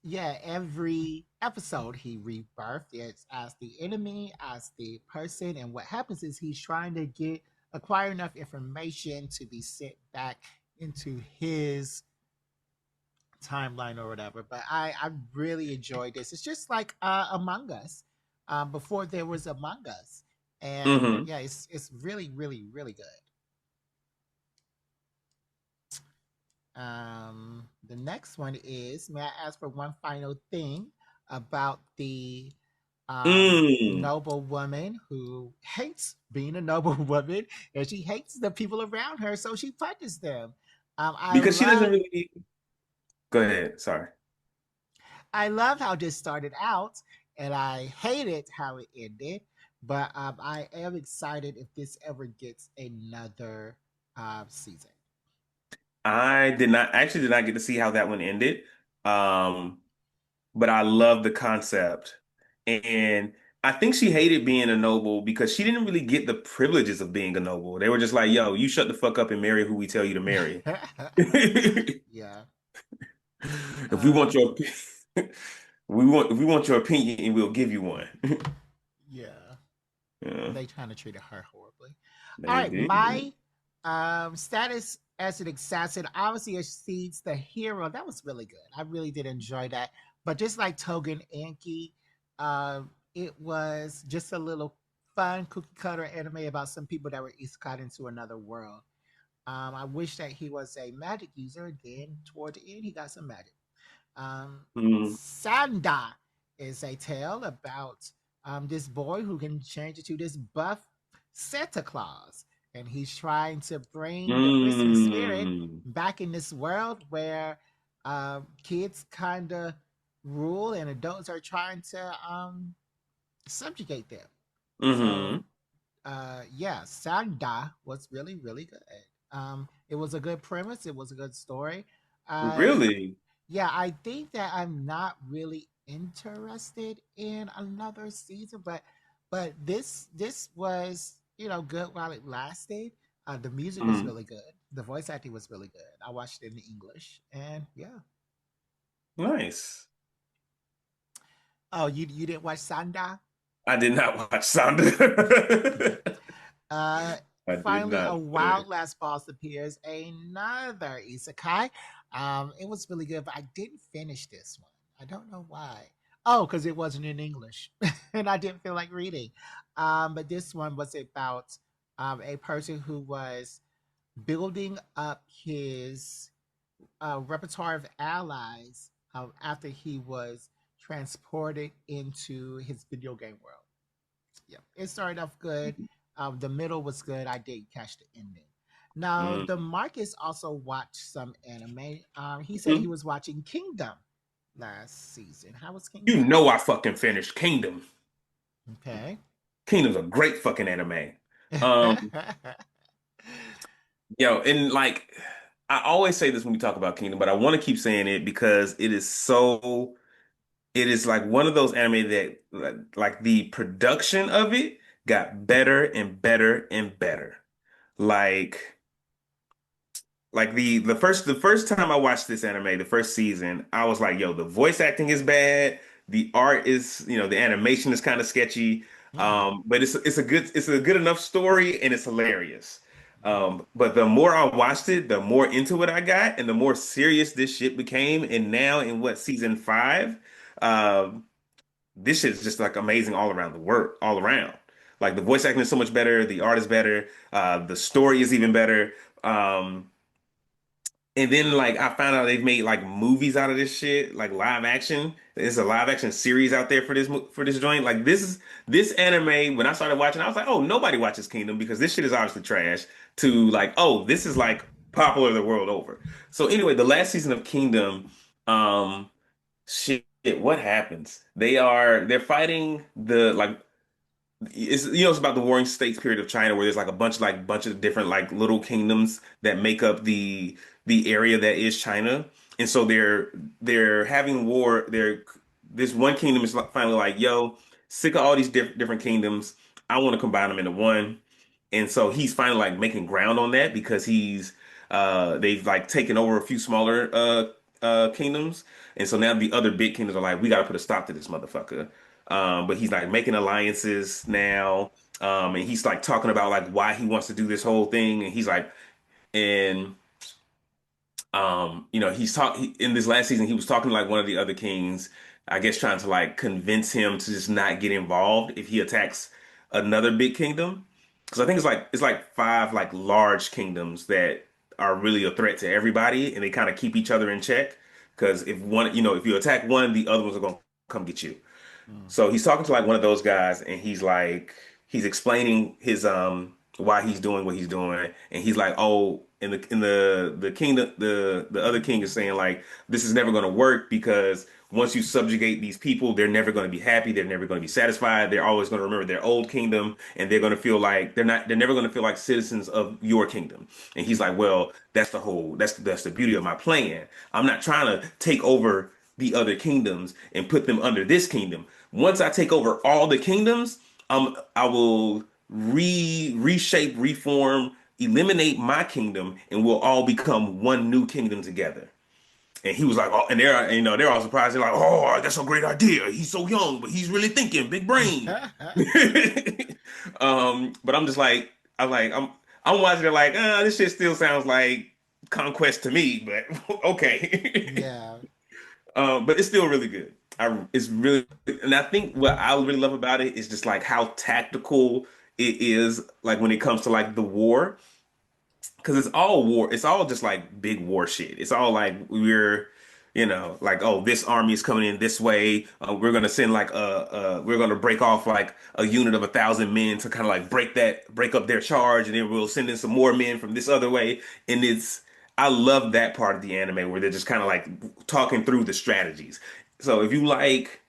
yeah, every episode he rebirthed it's as the enemy, as the person, and what happens is he's trying to acquire enough information to be sent back into his timeline or whatever. But I really enjoyed this. It's just like Among Us, before there was Among Us, and Hmm. yeah, it's really really good. The next one is, may I ask for one final thing about the Mm. noble woman who hates being a noble woman, and she hates the people around her, so she punches them. I Because she doesn't love really go ahead. Sorry. I love how this started out, and I hated how it ended. But I am excited if this ever gets another season. I actually did not get to see how that one ended. Um, but I love the concept. And I think she hated being a noble because she didn't really get the privileges of being a noble. They were just like, yo, you shut the fuck up and marry who we tell you to marry. Yeah. If we want Um, your if we want your opinion, we'll give you one. yeah. Yeah, They trying to treat her horribly. All they right, did. my status as an assassin obviously exceeds the hero. That was really good. I really did enjoy that. But just like Togen Anki, it was just a little fun cookie cutter anime about some people that were isekai into another world. I wish that he was a magic user. Then toward the end, he got some magic. Mm, Sanda is a tale about this boy who can change into this buff Santa Claus, and he's trying to bring the Christmas spirit Mm. back in this world where kids kind of rule and adults are trying to subjugate them. So Mm-hmm. yeah, Sanda was really, really good. It was a good premise. It was a good story. I Really? Yeah, I think that I'm not really interested in another season, but this was good while it lasted. The music was Mm. really good. The voice acting was really good. I watched it in English, and yeah. Nice. Oh, you didn't watch Sanda? I did not watch Sonder. Uh, I did Finally, a not. wild last boss appears. Another isekai. It was really good, but I didn't finish this one. I don't know why. Oh, because it wasn't in English, and I didn't feel like reading. But this one was about a person who was building up his repertoire of allies after he was transported into his video game world. Yeah, it started off good. The middle was good. I did catch the ending. Now, Mm. the Marcus also watched some anime. He said he Mhm. was watching Kingdom last season. How was You Kingdom? know I fucking finished Kingdom. Okay. Kingdom's a great fucking anime. Um, and like I always say this when we talk about Kingdom, but I want to keep saying it because it is like one of those anime that like the production of it got better and better and better. Like the first time I watched this anime, the first season, I was like, yo, the voice acting is bad. The art is, the animation is kind of sketchy. Mm. But it's a good enough story and it's hilarious. But the more I watched it, the more into it I got, and the more serious this shit became. And now in what season five, um, this shit is just like amazing all around the world, all around. Like the voice acting is so much better, the art is better, the story is even better. Um, and then like I found out they've made like movies out of this shit, like live action. There's a live action series out there for this joint. Like this anime, when I started watching, I was like, oh, nobody watches Kingdom because this shit is obviously trash. To like, oh, this is like popular the world over. So anyway, the last season of Kingdom, um, shit, what happens? They're fighting the like it's about the Warring States period of China where there's like a bunch of different like little kingdoms that make up the area that is China. And so they're having war. This one kingdom is finally like, yo, sick of all these different kingdoms. I want to combine them into one. And so he's finally like making ground on that because they've like taken over a few smaller kingdoms. And so now the other big kingdoms are like, we got to put a stop to this motherfucker. But he's like making alliances now. And he's like talking about like why he wants to do this whole thing. And he's like, and in this last season, he was talking to like one of the other kings, I guess trying to like convince him to just not get involved if he attacks another big kingdom. Because I think it's like five like large kingdoms that are really a threat to everybody, and they kind of keep each other in check. Because if you attack one, the other ones are gonna come get you. Mm. So he's talking to like one of those guys, and he's explaining his why he's doing what he's doing, and he's like, oh, in the kingdom, the other king is saying like this is never going to work because once you subjugate these people, they're never going to be happy, they're never going to be satisfied, they're always going to remember their old kingdom, and they're going to feel like they're never going to feel like citizens of your kingdom. And he's like, well, that's the beauty of my plan. I'm not trying to take over the other kingdoms and put them under this kingdom. Once I take over all the kingdoms, I will reshape, reform, eliminate my kingdom, and we'll all become one new kingdom together. And he was like, oh, and they're all surprised. They're like, oh, that's a great idea. He's so young, but he's really thinking, big brain. But I'm just like, I'm watching it like, this shit still sounds like conquest to me, but okay. Yeah. But it's still really good. It's really, and I think what I really love about it is just like how tactical it is, like when it comes to like the war, because it's all war. It's all just like big war shit. It's all like like, oh, this army is coming in this way. We're gonna send like we're gonna break off like a unit of 1,000 men to kind of like break up their charge, and then we'll send in some more men from this other way. And I love that part of the anime where they're just kind of like talking through the strategies. So if you like,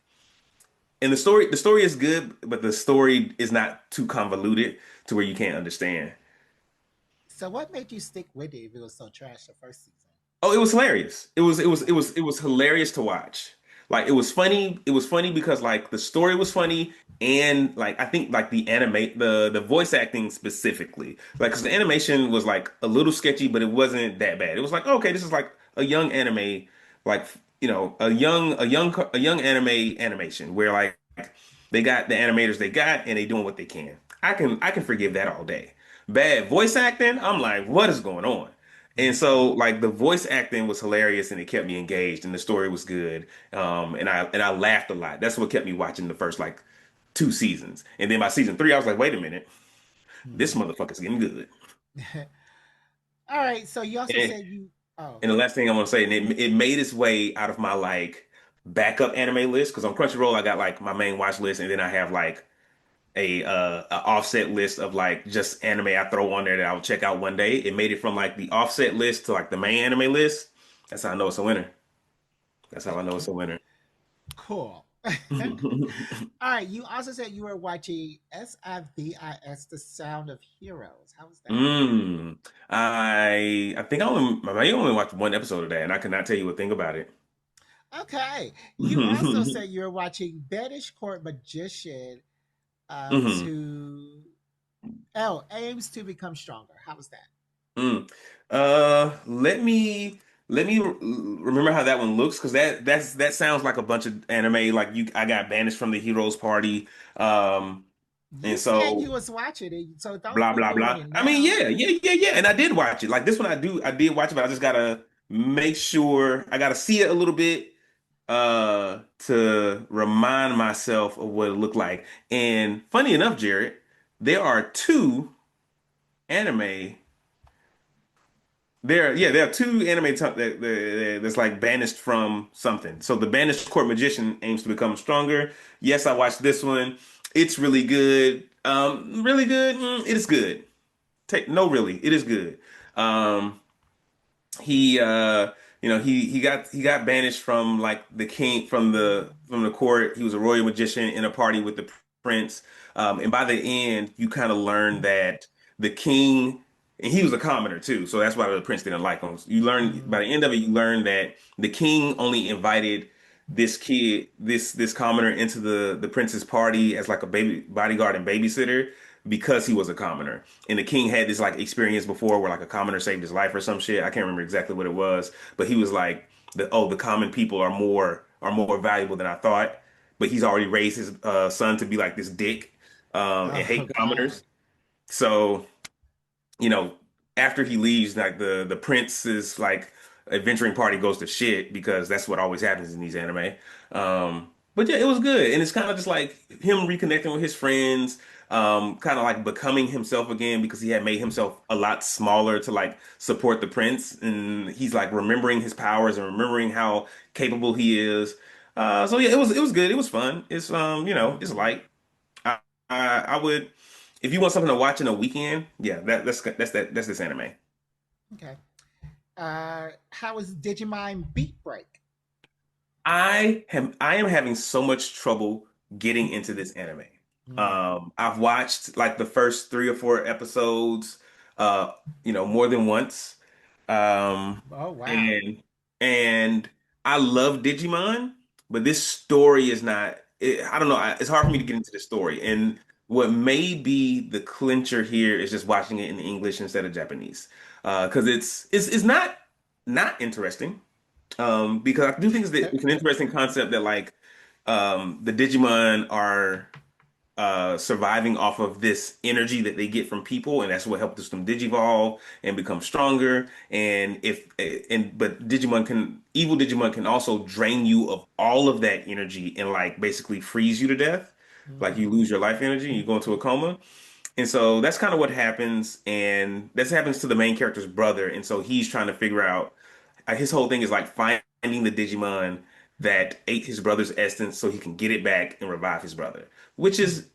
and the story is good, but the story is not too convoluted to where you can't understand. So what made you stick with it if it was so trash the first season? Oh, it was hilarious. It was hilarious to watch. Like it was funny. It was funny because like the story was funny, and like I think like the voice acting specifically, like because the animation was like a little sketchy, but it wasn't that bad. It was like, okay, this is like a young anime, like a young anime animation where like they got the animators they got and they doing what they can. I can forgive that all day. Bad voice acting, I'm like, what is going on? And Mm-hmm. so like the voice acting was hilarious and it kept me engaged and the story was good. And I laughed a lot. That's what kept me watching the first like 2 seasons. And then by season 3, I was like, wait a minute, this Mm-hmm. motherfucker's getting good. All right. So you also And, said you. Oh, and the last thing I want to say, and it made its way out of my like backup anime list because on Crunchyroll I got like my main watch list and then I have like a offset list of like just anime I throw on there that I'll check out one day. It made it from like the offset list to like the main anime list. That's how I know it's a winner. That's how I know it's a winner. cool. All right. You also said you were watching SIVIS, The Sound of Heroes. How was that? Mm. I think I only watched one episode of that, and I could not tell you a thing about it. Okay. You also said you were watching Banish Court Magician hmm to. Oh, aims to become stronger. How was that? Mm. Let me remember how that one looks because that sounds like a bunch of anime. Like I got banished from the heroes party. Um, You and said you so was watching it, so don't blah quit blah doing blah. it I mean, now. yeah, yeah, yeah, yeah. And I did watch it. Like this one, I did watch it, but I just gotta make sure I gotta see it a little bit to remind myself of what it looked like. And funny enough, Jared, there are two anime. There are two anime that's like banished from something. So the banished court magician aims to become stronger. Yes, I watched this one. It's really good. Really good. It is good. Take no, really, it is good. Um, he got banished from like the king from the court. He was a royal magician in a party with the prince. And by the end, you kind of learn that the king, and he was a commoner too, so that's why the prince didn't like him. You learn by the Mm, end of it, you learn that the king only invited this kid, this commoner, into the prince's party as like a baby bodyguard and babysitter because he was a commoner. And the king had this like experience before where like a commoner saved his life or some shit. I can't remember exactly what it was, but he was like, the common people are more valuable than I thought. But he's already raised his son to be like this dick and oh hate God. commoners. So you know, after he leaves, like the prince's like adventuring party goes to shit because that's what always happens in these anime. But yeah, it was good, and it's kind of just like him reconnecting with his friends, kind of like becoming himself again because he had made himself a lot smaller to like support the prince, and he's like remembering his powers and remembering how capable he is. So yeah, it was good. It was fun. It's Hmm. light. I would, if you want something to watch in a weekend, yeah, that's this anime. Okay. How was Digimon Beat Break? I am having so much trouble getting into this anime. Mm. I've watched like the first 3 or 4 episodes, uh, more than once. Um, Oh wow. and and I love Digimon, but this story is not. I don't know. It's hard for me to get into the story. And what may be the clincher here is just watching it in English instead of Japanese, because it's not interesting. Because I do think it's an interesting concept that like the Digimon are surviving off of this energy that they get from people, and that's what helps them digivolve and become stronger. But evil Digimon can also drain you of all of that energy and like basically freeze you to death. Like you Hmm. lose your life energy and you go into a coma. And so that's kind of what happens, and this happens to the main character's brother. And so he's trying to figure out his whole thing is like finding the Digimon that ate his brother's essence so he can get it back and revive his brother, which Hmm. is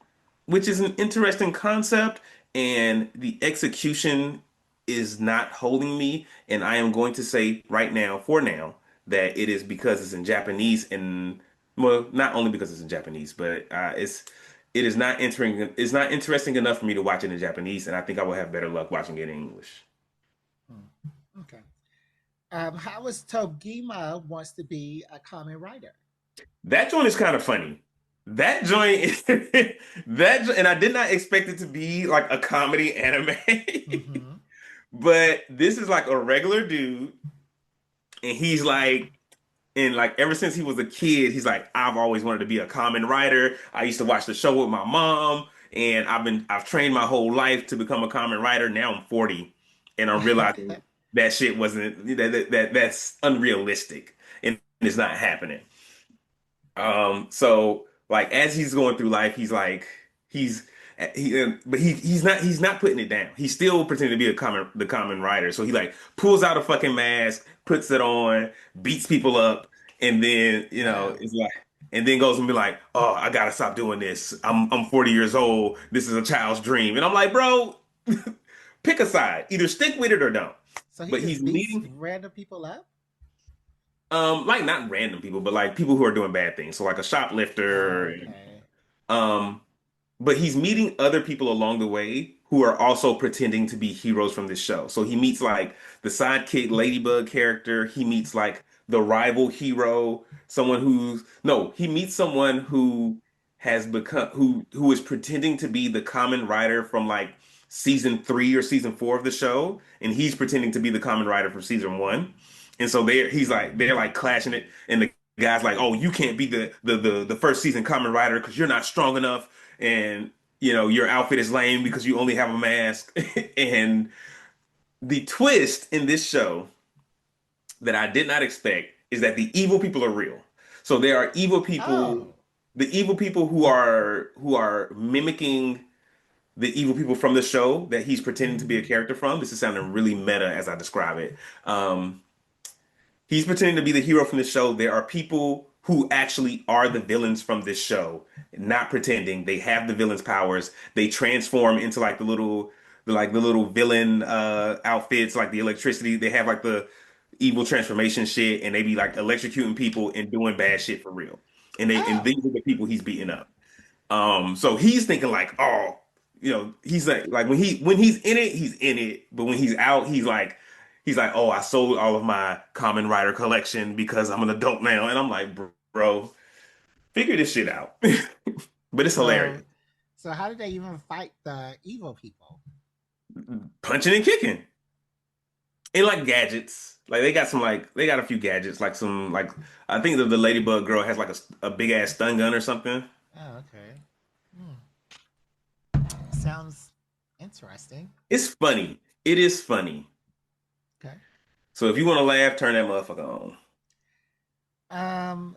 which is an interesting concept, and the execution is not holding me. And I am going to say right now, for now, that it is because it's in Japanese, and well, not only because it's in Japanese, but it is not entering. It's not interesting enough for me to watch it in Japanese, and I think I will have better luck watching it in English. Hmm. Okay. How is Togima wants to be a common writer? That joint is kind of funny. That joint is and I did not expect it to be like a comedy anime. Mm-hmm. But this is like a regular dude, and he's like, and like ever since he was a kid, he's like, I've always wanted to be a common writer. I used to watch the show with my mom, and I've trained my whole life to become a common writer. Now I'm 40, and I'm realizing that shit wasn't that's unrealistic, and it's not happening. So like as he's going through life, he's like he's but he's not putting it down. He's still pretending to be the common writer. So he like pulls out a fucking mask, puts it on, beats people up, and then Wow. it's like and then goes and be like, "Oh, I gotta stop doing this. I'm 40 years old. This is a child's dream." And I'm like, "Bro, pick a side. Either stick with it or don't." So he But just he's beats leading random people up? like not random people, but like people who are doing bad things. So like a Oh, shoplifter. okay. Um, but he's meeting other people along the way who are also pretending to be heroes from this show. So he meets like the sidekick Ladybug character. He meets like the rival hero, someone who's no, he meets someone who has become who is pretending to be the common writer from like season 3 or season 4 of the show, and he's pretending to be the common writer from season 1. And so they're like clashing it, and the guy's like, "Oh, you can't be the first season common writer because you're not strong enough, and your outfit is lame because you only have a mask." And the twist in this show that I did not expect is that the evil people are real. So there are evil people, Oh. the evil people who are mimicking the evil people from the show that he's pretending to be a character from. This is sounding really meta as I describe it. He's pretending to be the hero from the show. There are people who actually are the villains from this show, not pretending. They have the villain's powers. They transform into like the little villain outfits, like the electricity. They have like the evil transformation shit, and they be like electrocuting people and doing bad shit for real. And Oh. these are the people he's beating up. So he's thinking like, oh, he's like when he's in it, he's in it, but when he's out, he's like, oh, I sold all of my Common Rider collection because I'm an adult now, and I'm like, bro, figure this shit out. But it's hilarious, So so how did they even fight the evil people? punching and kicking, and like gadgets. Like they got a few gadgets, like some like I think the Ladybug girl has like a big ass stun gun or something. Oh, okay. Hmm. Sounds interesting. It's funny. It is funny. Okay. So if you want to laugh, turn that motherfucker on. Um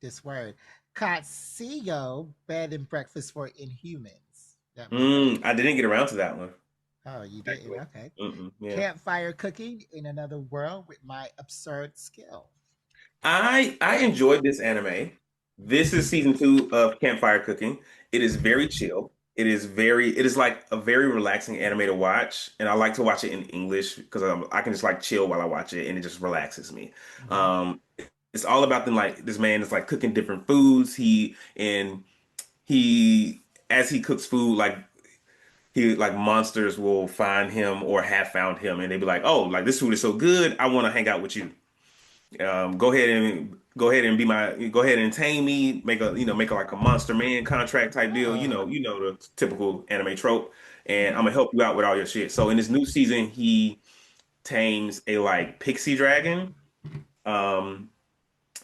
this word. Katsuyo bed and breakfast for inhumans. That movie. I didn't get around to that one, Oh, you didn't? actually. Okay. Yeah. Campfire cooking in another world with my absurd skill. I enjoyed this anime. This is season 2 of Campfire Cooking. It is very chill. It is like a very relaxing anime to watch, and I like to watch it in English because I can just like chill while I watch it, and it just relaxes me. Mm-hmm. Um, it's all about them like this man is like cooking different foods. He as he cooks food, he like monsters will find him or have found him, and they be like, "Oh, like this food is so good, I want to hang out with you. Go ahead and be my go ahead and tame me, make a like a monster man contract type deal. Oh. You know the typical anime trope, and I'm Mm-hmm. gonna help you out with all your shit." So in this new season, he tames a like pixie dragon, um,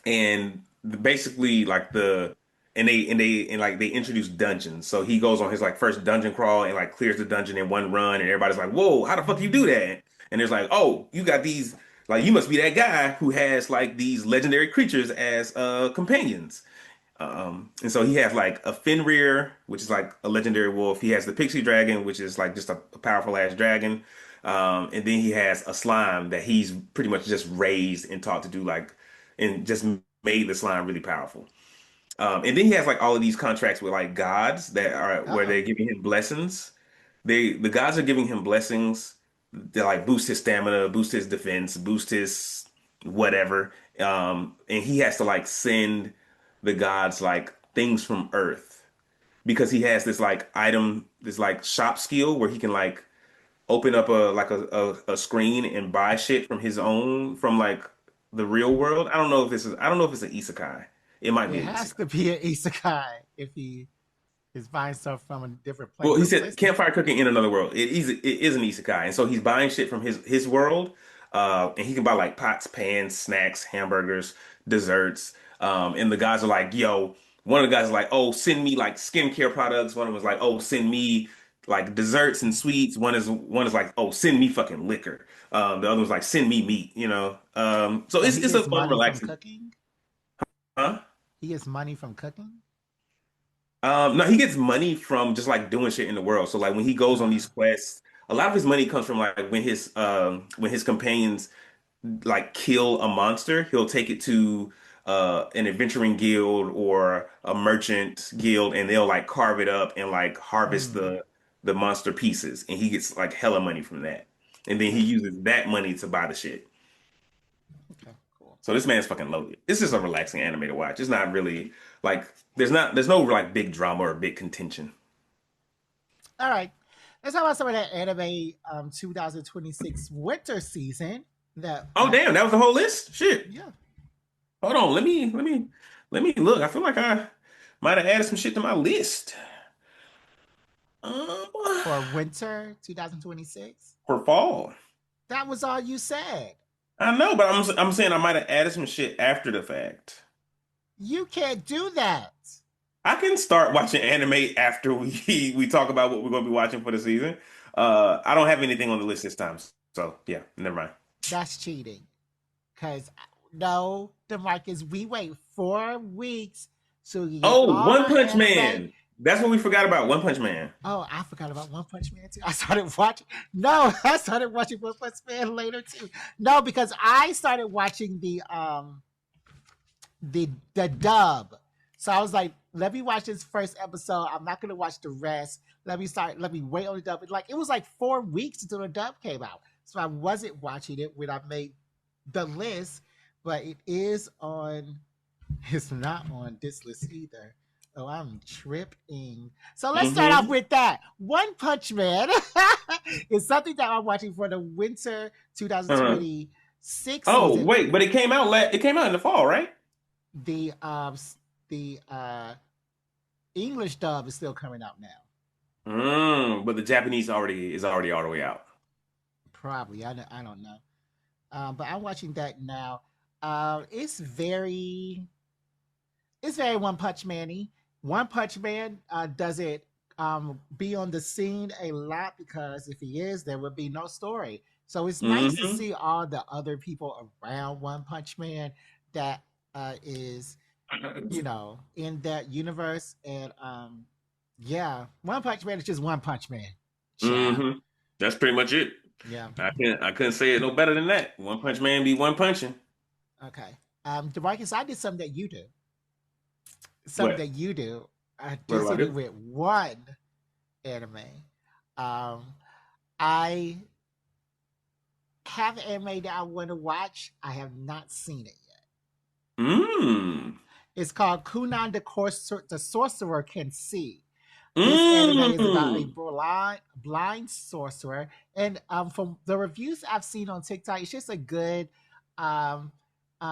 and basically like they introduce dungeons. So he goes on his like first dungeon crawl and like clears the dungeon in one run, and everybody's like, "Whoa, how the fuck you do that?" And there's like, "Oh, you got these like you must be that guy who has like these legendary creatures as companions." And so he has like a Fenrir, which is like a legendary wolf. He has the Pixie Dragon, which is like just a powerful ass dragon. And then he has a slime that he's pretty much just raised and taught to do like, and just made the slime really powerful. And then he has like all of these contracts with like gods that are where Oh, they're giving him blessings. The gods are giving him blessings that like boost his stamina, boost his defense, boost his whatever. And he has to like send the gods like things from Earth because he has this like item, this like shop skill where he can like open up a screen and buy shit from his own from like the real world. I don't know if it's an isekai. It might be it an has isekai. to be an isekai if he is buying stuff from a different Well, place. he So said basically, campfire cooking in another world. It is an isekai, and so he's buying shit from his world, and he can buy like pots, pans, snacks, hamburgers, desserts. And the guys are like, "Yo," one of the guys is like, "Oh, send me like skincare products." One of them was like, "Oh, send me like desserts and sweets." One is like, "Oh, send me fucking liquor." The other was like, "Send me meat." So so it's he it's a gets fun, money from relaxing. cooking. Huh? He gets money from cooking. No, he gets money from just like doing shit in the world. So like when he goes on these Uh, quests, a lot of his money comes from like when his companions like kill a monster, he'll take it to an adventuring guild or a merchant guild, and they'll like carve it up and like harvest mm, the monster pieces, and he gets like hella money from that, and then he that's uses that money to buy the shit. okay. Cool. So this man's fucking loaded. It's just a relaxing anime to watch. It's not really like there's no like big drama or big contention. All right. Let's talk about some of that anime 2026 winter season. That Oh damn, that was the whole list? Shit. yeah, Hold on, let me look. I feel like I might have added some shit to my list. Um, for winter 2026. for fall. That was all you said. I know, but I'm saying I might have added some shit after the fact. You can't do that. I can start watching anime after we talk about what we're going to be watching for the season. I don't have anything on the list this time, so yeah, never mind. That's cheating. Because no, DeMarcus, we wait 4 weeks so we get Oh, all One our Punch anime. Man. That's what we forgot about. One Punch Man. Oh, I forgot about One Punch Man too. I started watching. No, I started watching One Punch Man later too. No, because I started watching the dub. So I was like, let me watch this first episode. I'm not gonna watch the rest. Let me wait on the dub. Like it was like 4 weeks until the dub came out. So I wasn't watching it when I made the list, but it is on it's not on this list either. Oh, I'm tripping. So let's start off Hmm. with that. One Punch Man is something that I'm watching for the winter Uh-huh. 2026 Oh, season. wait, but it came out in the fall, right? The English dub is still coming out now. But the Japanese already is already all the way out. Probably. I don't know. But I'm watching that now. It's very One Punch Man-y. One Punch Man doesn't be on the scene a lot because if he is, there would be no story. So it's nice to Hmm. see all the other people around One Punch Man that is, in that universe. And yeah, One Punch Man is just One Punch Man. Ciao. Hmm. That's pretty much it. Yeah. I couldn't say it no better than that. One Punch Man be one punching. Okay. DeMarcus, I did something that you do. Something What? that you do. I What just do I only do? with one anime. Um, I have anime that I want to watch. I have not seen it yet. Mm. It's called Kunan the Sorcerer Can See. This anime is about a Mm. blind sorcerer, and from the reviews I've seen on TikTok, it's just a good um,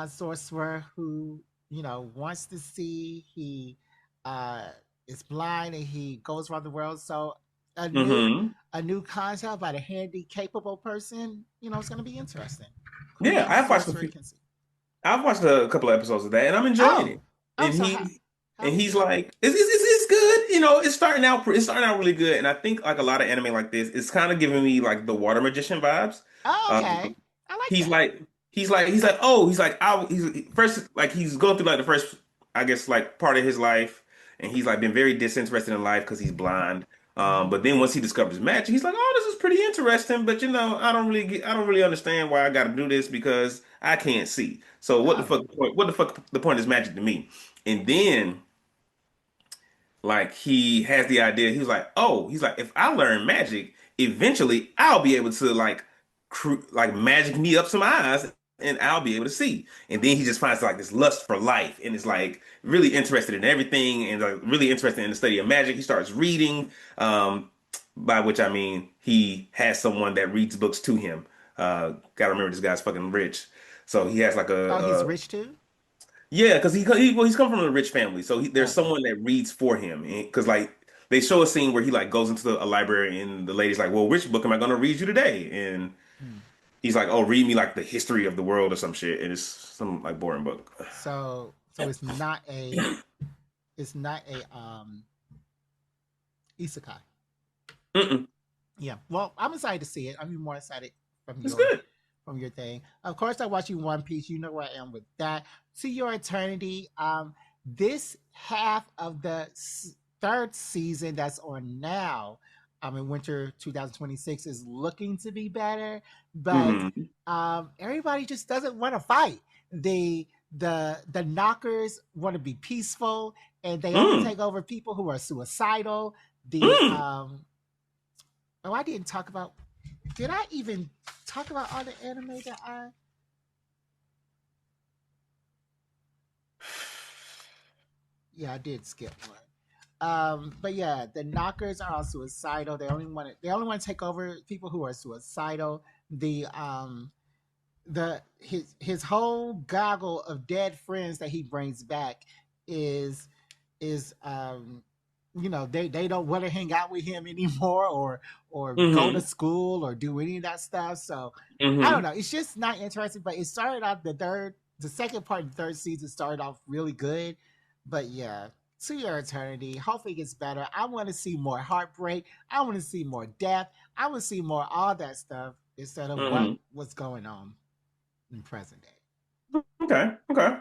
sorcerer who wants to see. He uh, is blind and he goes around the world. So a new Hmm. a new concept about a handy, capable person. It's going to be interesting. Yeah, Kunan the Sorcerer Can See. I've watched a couple of episodes of that, and I'm enjoying Oh, it. oh, And so how he how and is he's it? like, it's good. It's starting out really good. And I think like a lot of anime like this, it's kind of giving me like the Water Magician vibes. Oh, Um, okay. I like he's that. like he's like oh he's like I he's first like he's going through like the first. I guess like part of his life, and he's like been very disinterested in life because he's blind. Mm-hmm. But then once he discovers magic, he's like, "Oh, this is pretty interesting." But I don't really understand why I got to do this because I can't see. So what the Oh. fuck? What the fuck? The point is magic to me. And then like he has the idea. He was like, "Oh, he's like, if I learn magic, eventually I'll be able to like magic me up some eyes, and I'll be able to see." And then he just finds like this lust for life, and is like really interested in everything, and like really interested in the study of magic. He starts reading, by which I mean he has someone that reads books to him. Gotta remember this guy's fucking rich, so he has like Oh, he's a rich too? yeah, because well, he's come from a rich family, so there's Okay. someone that reads for him. Because like they show a scene where he like goes into a library, and the lady's like, "Well, which book am I going to read you today?" And Hmm. he's like, "Oh, read me like the history of the world or some shit," and it's some like boring book. So it's not a isekai. Mm-mm. Yeah. Well, I'm excited to see it. I'm even more excited from It's your good. from your thing. Of course, I watch you One Piece. You know where I am with that. To Your Eternity. This half of the third season that's on now, in winter 2026, is looking to be better, but Mm-hmm. everybody just doesn't want to fight. The knockers want to be peaceful, and they only Mm. take over people who are suicidal. The Mm. Oh, I didn't talk about. Did I even talk about all the anime that I? Yeah, I did skip one. But yeah, the knockers are all suicidal. They only want to take over people who are suicidal. His whole goggle of dead friends that he brings back is is they don't want to hang out with him anymore, or go to Mm-hmm. school or do any of that stuff. So I don't Mm-hmm. know. It's just not interesting. But it started off the second part of the third season started off really good. But yeah, To Your Eternity. Hopefully it gets better. I want to see more heartbreak. I want to see more death. I want to see more all that stuff instead of Mm-hmm. what's going on in present day. Okay. Okay.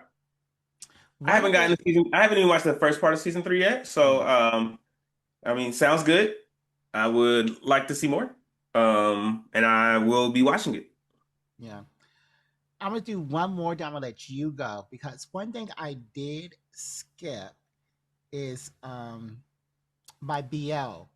I One haven't gotten thing. the season. I haven't even watched the first part of season three yet. So, Mm, I mean, sounds good. I would like to see more. And I will be watching it. yeah. I'm gonna do one more, then I'm gonna let you go because one thing I did skip is my BL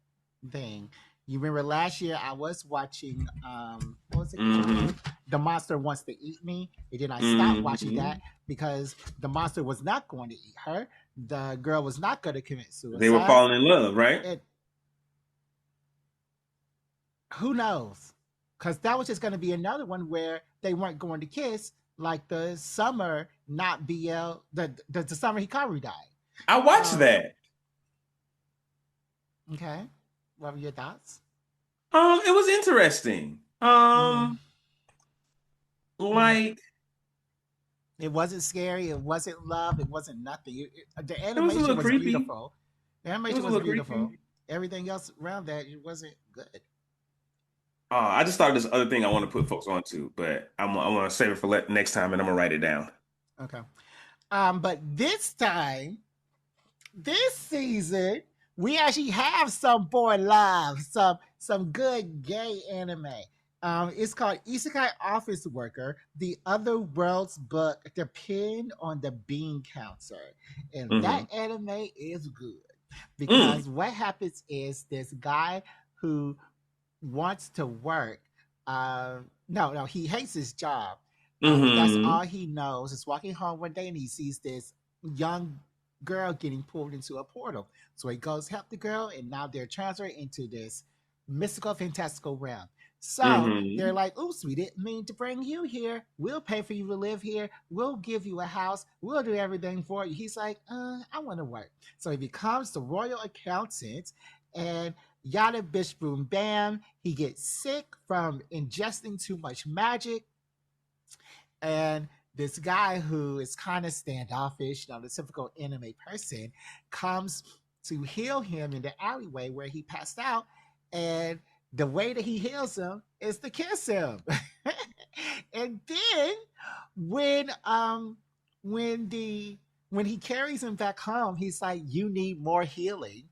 thing. You remember last year I was watching what was it Hmm. called? The Monster Wants to Eat Me. And then I stopped watching Hmm. that because the monster was not going to eat her. The girl was not going to commit They were suicide. falling in love, right? And who knows? Because that was just going to be another one where they weren't going to kiss like the summer, not BL, the summer Hikaru died. I watched Um, that. okay. What were your thoughts? It was interesting. Mm, mm. Like It wasn't scary. It wasn't love. It wasn't nothing. The it was a animation little was creepy. beautiful. The It animation was a was little beautiful. creepy. Everything else around that it wasn't good. I just thought of this other thing I want to put folks onto, but I want to save it for next time, and I'm gonna write it down. Okay. But this time, this season, we actually have some boy love, some good gay anime. It's called Isekai Office Worker. The Other World's Book Depend on the Bean Counter, and that Hmm. anime is good Mm. because what happens is this guy who wants to work. No, he hates his job. And that's Hmm. all he knows. Is walking home one day and he sees this young girl getting pulled into a portal. So he goes help the girl, and now they're transferred into this mystical, fantastical realm. So they're Hmm. like, "Oops, we didn't mean to bring you here. We'll pay for you to live here. We'll give you a house. We'll do everything for you." He's like, "I want to work." So he becomes the royal accountant, and yada bish boom bam. He gets sick from ingesting too much magic, and this guy who is kind of standoffish, the typical anime person, comes to heal him in the alleyway where he passed out, and the way that he heals him is to kiss him. And then when when the when he carries him back home, he's like, "You need more healing."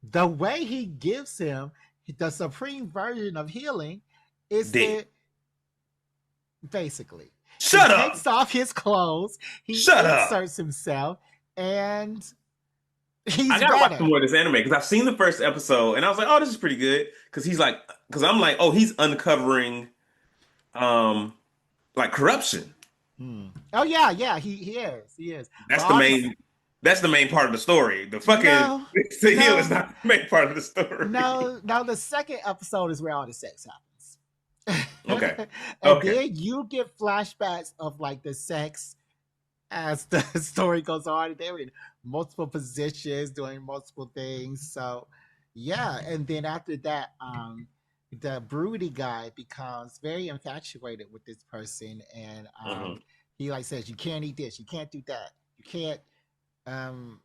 The way he gives him the supreme version of healing is Dick. to basically he Shut up. takes off his clothes, he Shut up. inserts himself, and I he's gotta watch some better. more of this anime because I've seen the first episode and I was like, oh, this is pretty good. Because I'm like, oh, he's uncovering um like corruption. Hmm. Oh yeah, yeah, he is. But That's the all this, main that's the main part of the story. The fucking no, the heal is no, not the main part of the story. no, no. The second episode is where all the sex Okay. happens, and Okay. then you get flashbacks of like the sex as the story goes on. They were in multiple positions, doing multiple things. So, yeah. And then after that, the broody guy becomes very infatuated with this person, and Hmm. he like says, "You can't eat this, you can't do that, you can't um,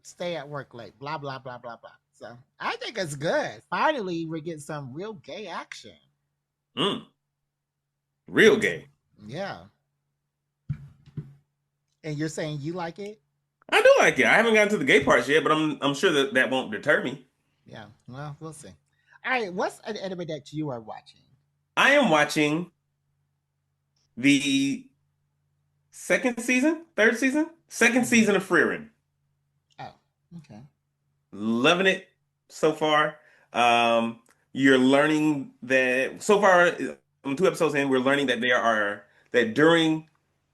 stay at work late." Blah blah blah blah blah. So I think it's good. Finally, we're getting some real gay action. Mm, real Mm, gay. yeah. And you're saying you like it? I do like it. I haven't gotten to the gay parts yet, but I'm sure that that won't deter me. Yeah, well, we'll see. All right, what's an anime that you are watching? I am watching the second Hmm. season of Frieren. Oh, okay. Loving it so far. Um, you're learning that so far, 2 episodes in, we're learning that that during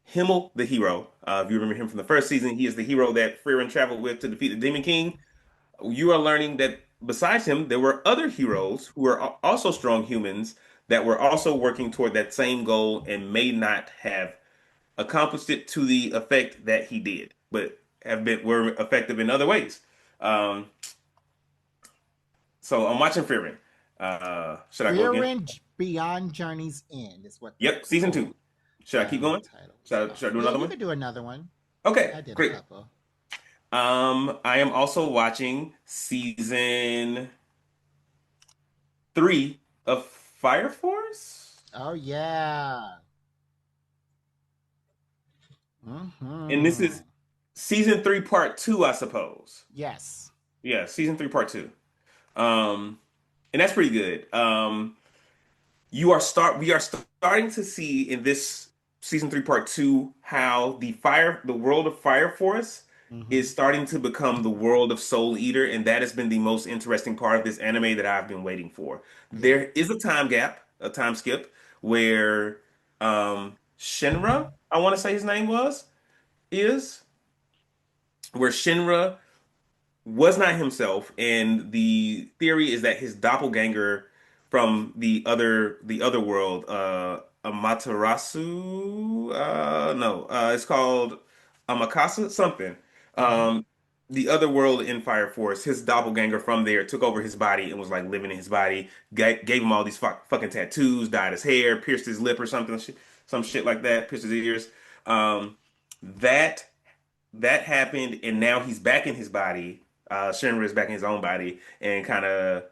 Himmel, the hero, if you remember him from the first season, he is the hero that Frieren traveled with to defeat the Demon King. You are learning that besides him, there were other heroes who are also strong humans that were also working toward that same goal and may not have accomplished it to the effect that he did, but were effective in other ways. Um, so I'm watching Frieren. Should I go again? Fearing Beyond Journey's End is what Yep, the season full 2. Should I keep going? title is Should I called. do Yeah, another you one? could do another one. Okay, I did a great. couple. I am also watching season 3 of Fire Force, Oh yeah. and this Hmm. is season 3 part 2, I suppose. Yes. Yeah, season 3 part 2. Um, and that's pretty good. We are starting to see in this season 3 part 2 how the world of Fire Force Hmm. is starting to become the world of Soul Eater, and that has been the most interesting part of this anime that I've been waiting for. Yeah. There is a time gap, a time skip, where Shinra, I want to say his name is where Shinra was not himself, and the theory is that his doppelganger from the other world, Amaterasu, no, it's called Amakasa something. Hmm. Um, the other world in Fire Force, his doppelganger from there took over his body and was like living in his body. Gave him all these fucking tattoos, dyed his hair, pierced his lip or something, some shit like that, pierced his ears. Um, that that happened, and now he's back in his body. Shinra is back in his own body, and kind of,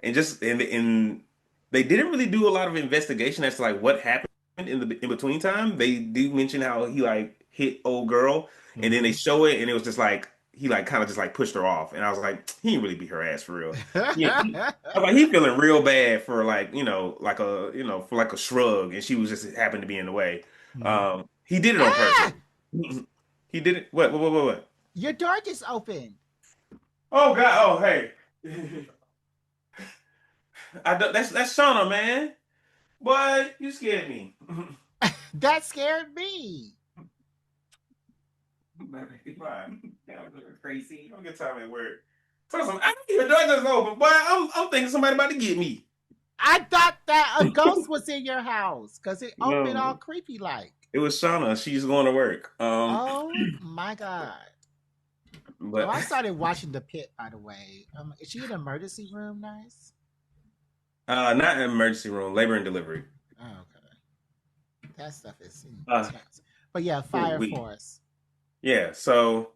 and just in they didn't really do a lot of investigation as to like what happened in the in between time. They do mention how he like hit old girl, and then they Hmm. show it, and it was just like he like kind of just like pushed her off, and I was like, he didn't really beat her ass for real. I was like, he feeling real bad for like like a for like a shrug, and she was just happened to be in the way. Hmm. He did it on purpose. Ah! He did it. What? Your door just opened. Oh God! Oh hey, that's Shauna, man. What? You scared me. That scared me. Fine. Yeah, I'm crazy. I'm get time at work. So I think your door just open, boy. I'm thinking somebody about to get me. I thought that a ghost was in your house because it opened all No, creepy like. it was Shauna. She's going to work. Oh my god. Oh, But I started watching The Pit, by the way. Is she in the emergency room? Nice. not an emergency room, labor and delivery. Oh, okay. That stuff is Uh, intense. But yeah, ooh, Fire we. Force. Yeah. So.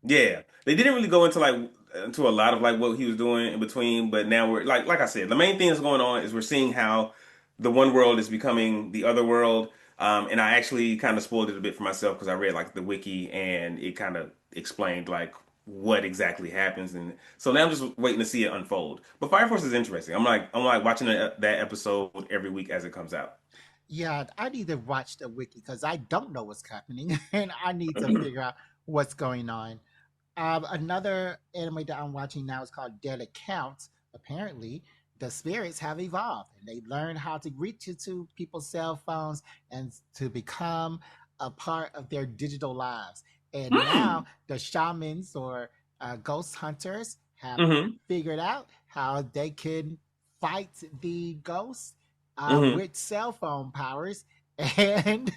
Yeah, they didn't really go into into a lot of like what he was doing in between, but now we're like I said, the main thing that's going on is we're seeing how the one world is becoming the other world. And I actually kind of spoiled it a bit for myself because I read like the wiki and it kind of explained like what exactly happens, and so now I'm just waiting to see it unfold. But Fire Force is interesting. I'm like watching that episode every week as it comes out. Yeah, I need to watch the wiki because I don't know what's happening, and I need to figure out what's going on. Another anime that I'm watching now is called Dead Accounts. Apparently, the spirits have evolved and they learn how to reach into people's cell phones and to become a part of their digital lives. And now Hmm. the shamans or ghost hunters have Hmm. figured out how they can fight the ghosts Hmm. with cell phone powers. And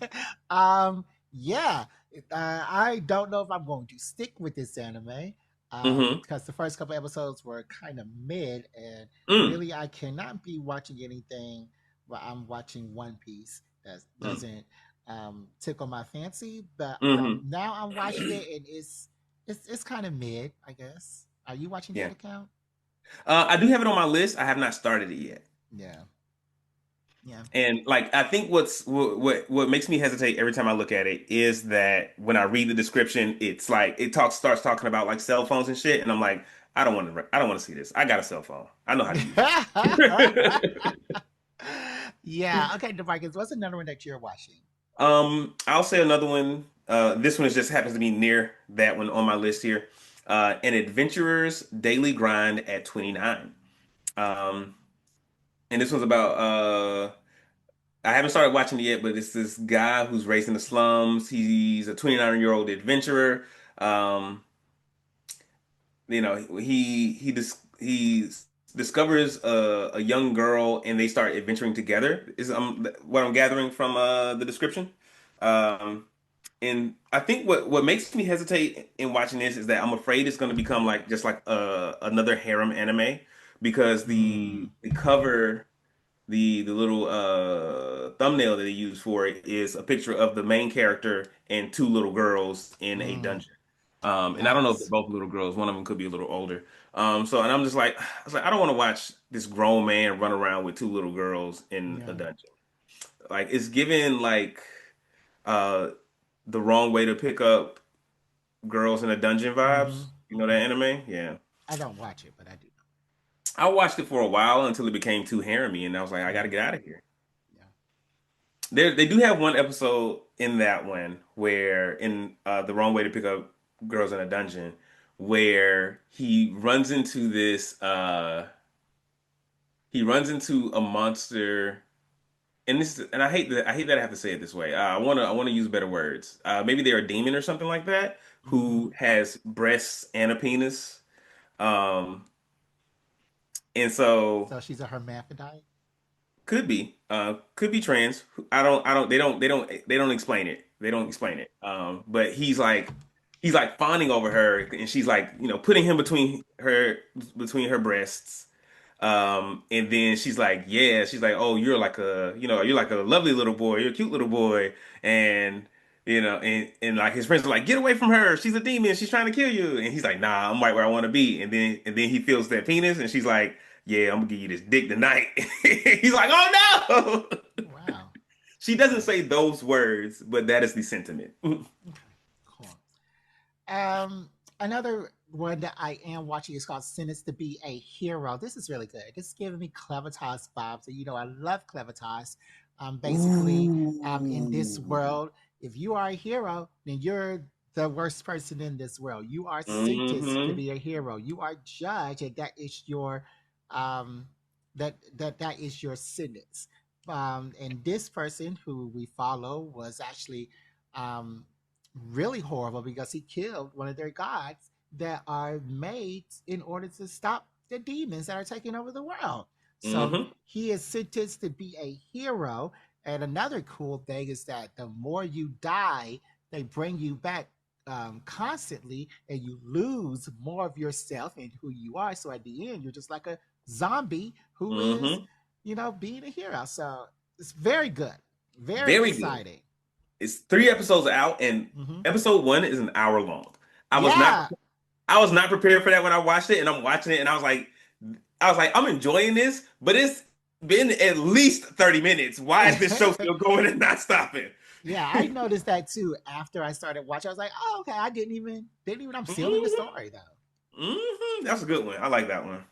um, yeah, I don't know if I'm going to stick with this anime Hmm. because the first couple episodes were kind of mid, and Mm. really I cannot be watching anything while I'm watching One Piece that Mm. doesn't tickle my fancy. But Hmm. now I'm watching it, and it's kind of mid, I guess. Are you watching Yeah. that account? I do have it on my list. I have not started it yet. Yeah, yeah. And like I think what makes me hesitate every time I look at it is that when I read the description, it's like it talks starts talking about like cell phones and shit, and I'm like, I don't want to see this. I got a cell phone. I know how to use it. Yeah. Okay, Demarcus, what's another one that you're watching? I'll say another one. This one just happens to be near that one on my list here. An adventurer's daily grind at 29. Um, and this one's about I haven't started watching it yet, but it's this guy who's raised in the slums. He's a 29-year-old adventurer. Um, he discovers a young girl, and they start adventuring together. Is what I'm gathering from the description. Um, and I think what makes me hesitate in watching this is that I'm afraid it's going to become like just like another harem anime because Hmm. the cover the little thumbnail that they use for it is a picture of the main character and two little girls in a Mm, dungeon. And I don't know if they're yikes. both little girls. One of them could be a little older. And I'm just like, I was like, I don't want to watch this grown man run around with two little girls in a Yeah. dungeon. Like it's given like uh the wrong way to pick up girls in a dungeon Hmm. vibes. You know that Hmm. anime? Yeah. I don't watch it, but I do I watched it for a while until it became too haremy, and I was like, I know. got to Yeah. get out of here. Yeah. They do have one episode in that one where in the wrong way to pick up girls in a dungeon, where he runs into a monster, and I hate that I have to say it this way. I want to use better words. Maybe they're a demon or something like that Hmm. who has breasts and a penis. Um, and so So she's a hermaphrodite. could be trans. They don't explain it. They don't explain it. But he's like fawning over her, and she's like, putting him between her breasts. And then she's like, oh, you're like a lovely little boy. You're a cute little boy. And like his friends are like, get away from her. She's a demon. She's trying to kill you. And he's like, nah, I'm right where I want to be. And then he feels that penis, and she's like, yeah, I'm gonna give you this dick tonight. He's like, oh no. Wow. She doesn't Okay. say those words, but that is the sentiment. Okay. Cool. Um, Another one that I am watching is called Sentence to Be a Hero. This is really good. This is giving me Clevitas vibes. And, I love Clevitas. Basically, in this Ooh. world, if you are a hero, then you're the worst person in this world. You are sentenced to Hmm. be a hero. You are judged, and that is your um, that is your sentence. And this person who we follow was actually um, really horrible because he killed one of their gods that are made in order to stop the demons that are taking over the world. So Hmm. he is sentenced to be a hero. And another cool thing is that the more you die, they bring you back constantly, and you lose more of yourself and who you are. So at the end, you're just like a zombie who is, Hmm. being a hero. So it's very good, very Very good. exciting. It's 3 episodes out, and Hmm. episode one is an hour long. I was not Yeah. I was not prepared for that when I watched it, and I'm watching it, and I was like, I'm enjoying this, but it's been at least 30 minutes. Why is this show still going and not stopping? Yeah, I noticed that too after I started watching. I was like, oh, okay, I didn't even I'm still in the Hmm. story though. That's a good one. I like that one.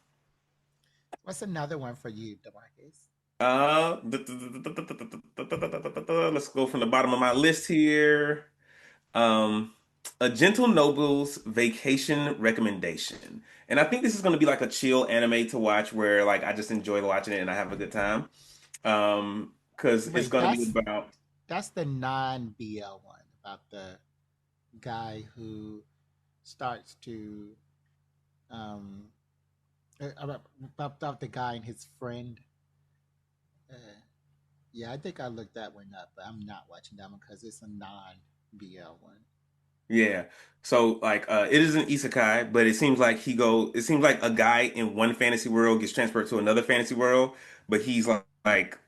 What's another one for you, Demarcus? Let's go from the bottom of my list here. Um, a Gentle Noble's Vacation Recommendation. And I think this is going to be like a chill anime to watch where like I just enjoy watching it and I have a good time. Because it's Wait, going to be about that's the non BL one about the guy who starts to um about the guy and his friend. Uh, yeah, I think I looked that one up, but I'm not watching that one because it's a non BL one. yeah. So like it is an isekai, but it seems like a guy in one fantasy world gets transferred to another fantasy world, but he's like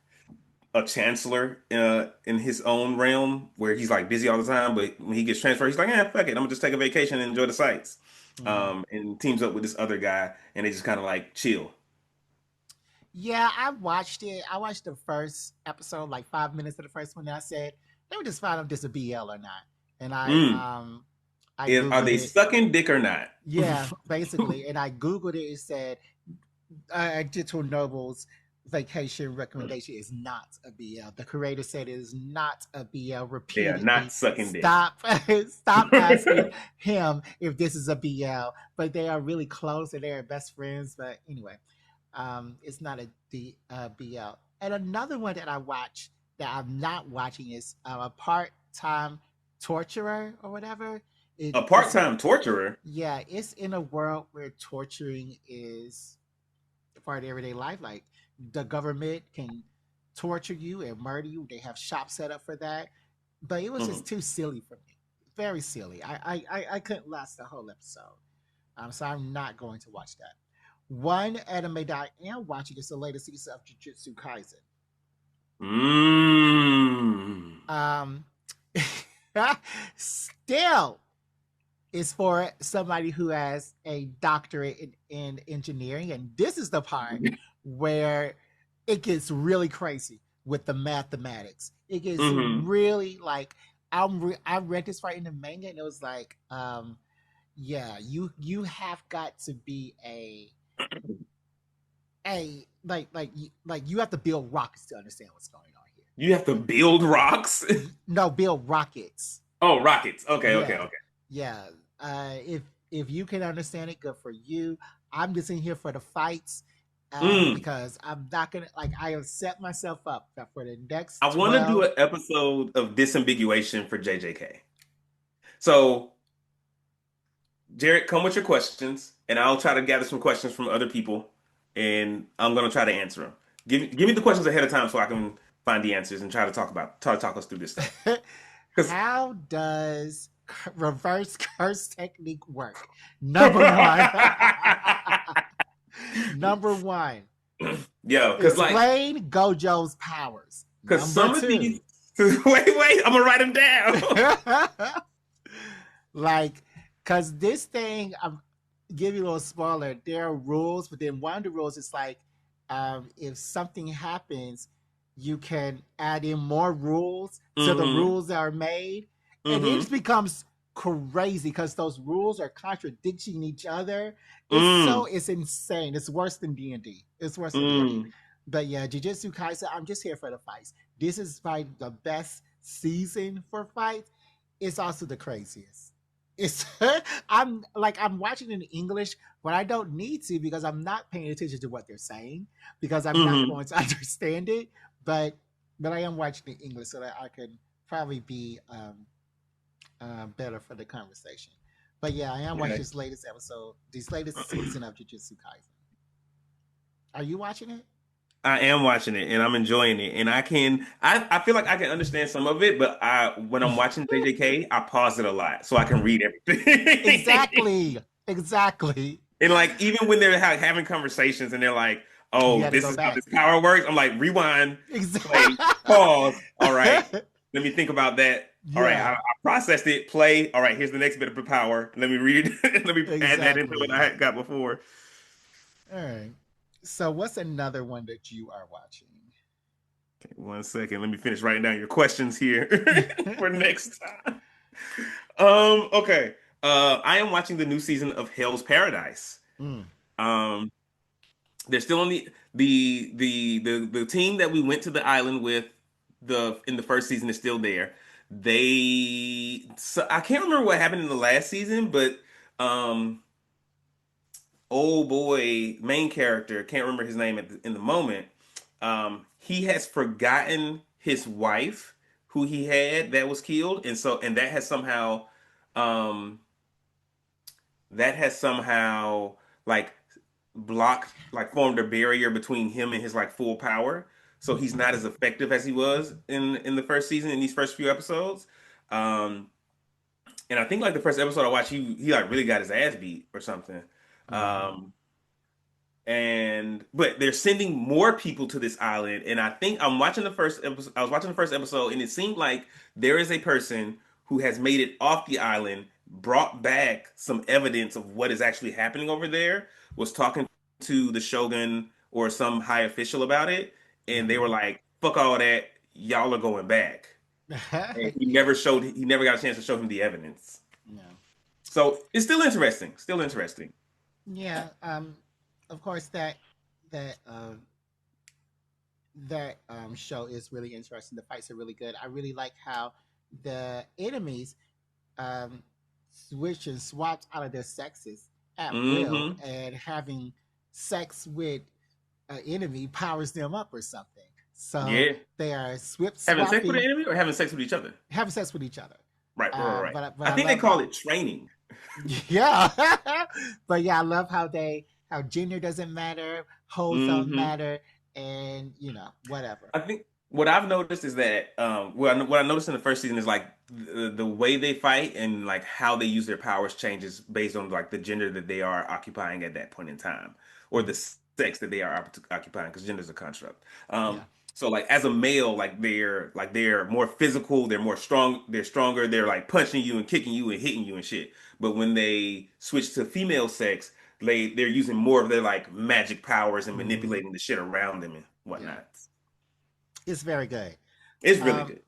a chancellor in his own realm where he's like busy all the time, but when he gets transferred, he's like, "Yeah, fuck it, I'm gonna just take a vacation and enjoy the sights." Mm-hmm. And teams up with this other guy, and they just kind of like chill. Yeah, I watched it. I watched the first episode, like 5 minutes of the first one. And I said, "Let me just find out if this is a BL or not." And Mm. I Are googled they it. sucking dick or not? Yeah, basically, and I googled it. It said Digital Noble's vacation recommendation is not a BL. The creator said it is not a BL They are not repeatedly. sucking dick. Stop, stop asking him if this is a BL. But they are really close and they are best friends. But anyway, it's not BL. And another one that I watch that I'm not watching is a part-time torturer or whatever. A It's part-time torturer. yeah, it's in a world where torturing is part of everyday life. Like the government can torture you and murder you. They have shops set up for that. But it was just Mhm. too silly for me. Very silly. I couldn't last the whole episode. So I'm not going to watch that. One anime that I am watching is the latest season of Jujutsu Kaisen. Mm. Um, still, is for somebody who has a doctorate in engineering. And this is the part where it gets really crazy with the mathematics. It gets Hmm. really like I read this right in the manga and it was like, yeah, you have got to be like you have to build rockets to understand what's going on You have to build rocks. here. No, build rockets. Oh, rockets. Okay, okay, Yeah, okay. yeah. If you can understand it, good for you. I'm just in here for the fights, Mm. because I'm not gonna like I have set myself up for the I next want to do 12. an episode of disambiguation for JJK. So, Jared, come with your questions, and I'll try to gather some questions from other people, and I'm gonna try to answer them. Give me the questions ahead of time so I can find the answers and try to talk us through this stuff. Because How does reverse curse technique work? Number one. Number one. yo, because like, Explain Gojo's powers. because Number some of two. these. Wait, I'm gonna write them down. Like, cause this thing, I'm give you a little spoiler. There are rules, but then one of the rules is like, if something happens, you can add in more rules to the Mm-hmm. rules that are made, and it just Mm-hmm. becomes crazy because those rules are contradicting each other. Mm. It's insane. It's worse than D&D. It's worse than D&D. Mm. But yeah, Jujutsu Kaisen, I'm just here for the fights. This is probably the best season for fights. It's also the craziest. It's I'm watching in English, but I don't need to because I'm not paying attention to what they're saying because I'm not Mm-hmm. going to understand it. But I am watching in English so that I can probably be better for the conversation. But yeah, I am watching Okay. this latest season of Jujutsu Kaisen. Are you watching it? I am watching it and I'm enjoying it. And I feel like I can understand some of it, but when I'm watching JJK, I pause it a lot so I can read everything. Exactly. Exactly. And like even when they're having conversations and they're like, You "Oh, had to this go is how back. this power works," I'm like, "Rewind, play, Exactly. pause. All right, let me think about that. All right, I Yeah. processed it. Play. All right, here's the next bit of the power. Let me read. Let me add that into what I Exactly. had got before." All right. So what's another one that you are watching? Okay, 1 second. Let me finish writing down your questions here for next time. Okay. I am watching the new season of Hell's Paradise. Mm, Um, they're still on the team that we went to the island with the in the first season is still there. I can't remember what happened in the last season, but um oh boy, main character, can't remember his name in the moment. He has forgotten his wife who he had that was killed, and um that has somehow like blocked, like formed a barrier between him and his like full power. So he's not as effective as he was in the first season in these first few episodes. Um, and I think like the first episode I watched, he like really got his ass beat or something. mm-hmm, Um, and but they're sending more people to this island, and I think I'm watching the first episode. I was watching the first episode, and it seemed like there is a person who has made it off the island, brought back some evidence of what is actually happening over there, was talking to the shogun or some high official about it, and they were mm-hmm. like, "Fuck all that, y'all are going back." And he never got a chance to show him the evidence. No. So it's still interesting, still interesting. Yeah. Of course that show is really interesting. The fights are really good. I really like how the enemies um, switch and swapped out of their sexes at will, Hmm. and having sex with an enemy powers them up or something. So Yeah. they are swip Having sex with an swapping, enemy or having sex with each other? having sex with each other. Right, right, right, right. But I I think they love call how it training. yeah, but yeah, I love how gender doesn't matter, holes don't Hmm. matter, and whatever. I think what I've noticed is that what I noticed in the first season is like the way they fight and like how they use their powers changes based on like the gender that they are occupying at that point in time, or Mm, the sex that they are occupying, because gender is a construct. yeah, So like as a male, like they're more physical, they're more strong, they're stronger, they're like punching you and kicking you and hitting you and shit. But when they switch to female sex, they're using more of their like magic powers and hmm, manipulating the shit around them and yeah, whatnot. it's very good. It's really Um, good.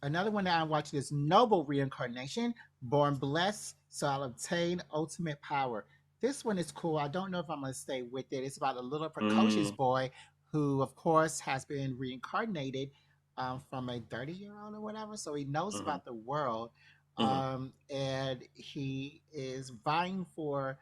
Another one that I'm watching is Noble Reincarnation, Born Blessed, so I'll obtain ultimate power. This one is cool. I don't know if I'm going to stay with it. It's about a little precocious Mm, boy who, of course, has been reincarnated from a 30-year-old or whatever. So he knows hmm, about the world. hmm, And he is vying for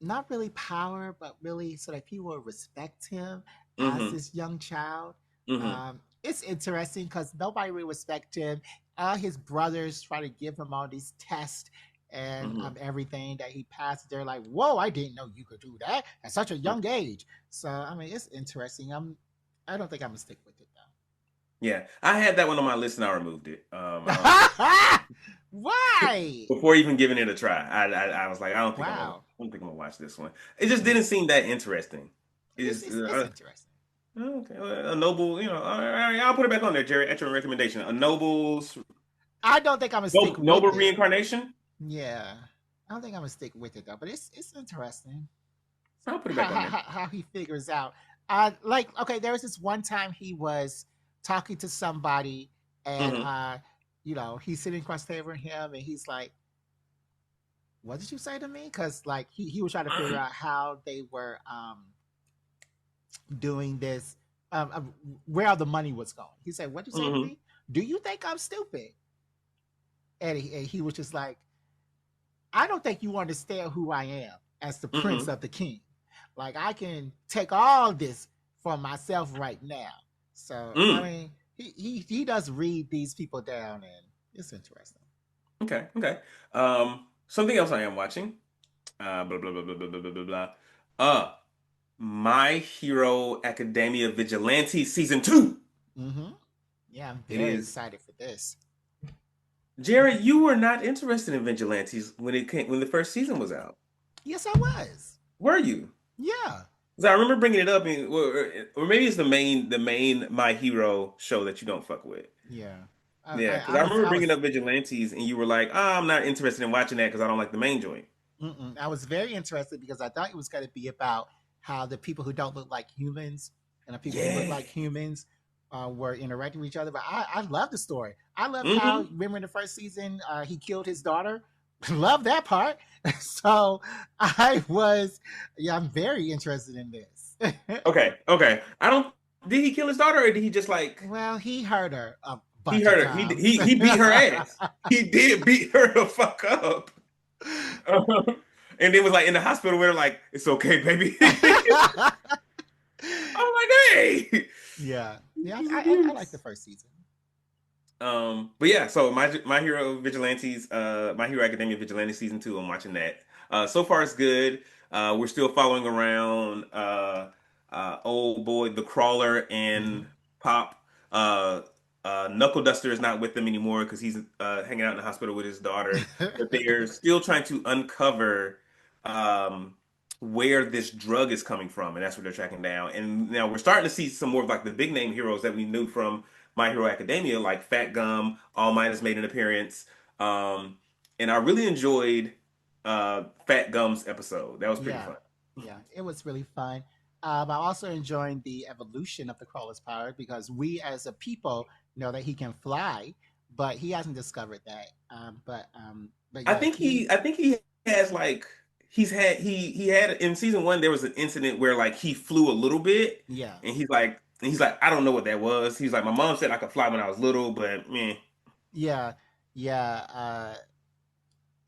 not really power, but really so that people will respect him as hmm, this young child. hmm, It's interesting because nobody really respect him. All his brothers try to give him all these tests and hmm. everything that he passed. They're like, "Whoa, I didn't know you could do that at such a young age." So I mean, it's interesting. I don't think I'm gonna stick with it Yeah, I had that one on my list and I removed it. I don't think though. Why? before even giving it a try. I was like, I Wow, don't think I'm gonna watch this one. It just it's didn't seem that interesting. it's Is it's, it's interesting. okay, well, a noble, all right, I'll put it back on there, Jerry, at your recommendation. A I don't think I'm gonna stick noble with it. reincarnation. Yeah, I don't think I'm gonna stick with it though. But it's interesting I'll put it how back on how, there. how how he figures out. Like okay, there was this one time he was talking to somebody, and Hmm. he's sitting across the table from him, and he's like, "What did you say to me?" Because like he was trying to figure out how they were doing this, where all the money was going. He said, "What did you say to Hmm. me? Do you think I'm stupid?" And he was just like, I don't think you understand who I am as the prince Hmm. of the king. Like I can take all this for myself right now. So I Mm. mean, he does read these people down, and it's interesting. Okay, okay. Something else I am watching. Blah blah blah blah blah blah blah blah. Blah. Uh, My Hero Academia Vigilante season 2. Mm-hmm. Yeah, I'm It very is. excited for this. Jared, you were not interested in Vigilantes when the first season was out. Yes, I was. Were you? Yeah, 'Cause I remember bringing it up, or maybe it's the main My Hero show that you don't fuck with. yeah. Yeah, because I remember I bringing was up Vigilantes, and you were like, "Oh, I'm not interested in watching that because I don't like the main joint." I was very interested because I thought it was going to be about how the people who don't look like humans and the people who look Yeah. like humans were interacting with each other. But I love the story. I loved how, Hmm. remember in the first season, he killed his daughter. Love that part. So I was, yeah, I'm very interested in this. Okay, okay. I don't. Did he kill his daughter, or did he just like Well, he hurt her a he bunch of hurt her? He times. he he beat her ass. He did beat her the fuck up. And then was like in the hospital where like it's okay, baby. I'm like, hey, Yeah, yeah, he's I like the abuse. first season. But yeah, so my Hero Vigilantes, My Hero Academia Vigilante season 2, I'm watching that. So far it's good. We're still following around old boy the Crawler Hmm. and Pop. Uh, Knuckle Duster is not with them anymore because he's hanging out in the hospital with his daughter. But they are still trying to uncover um, where this drug is coming from, and that's what they're tracking down. And now we're starting to see some more of like the big name heroes that we knew from My Hero Academia, like Fat Gum. All Might has made an appearance, and I really enjoyed Fat Gum's episode. That was pretty Yeah, fun. yeah, it was really fun. I also enjoying the evolution of the crawler's power because we as a people know that he can fly, but he hasn't discovered that. But yeah, he, I think he has like he had in season 1 there was an incident where like he flew a little bit, yeah, and he's like I don't know what that was. He's like my mom said I could fly when I was little, but man, yeah, yeah.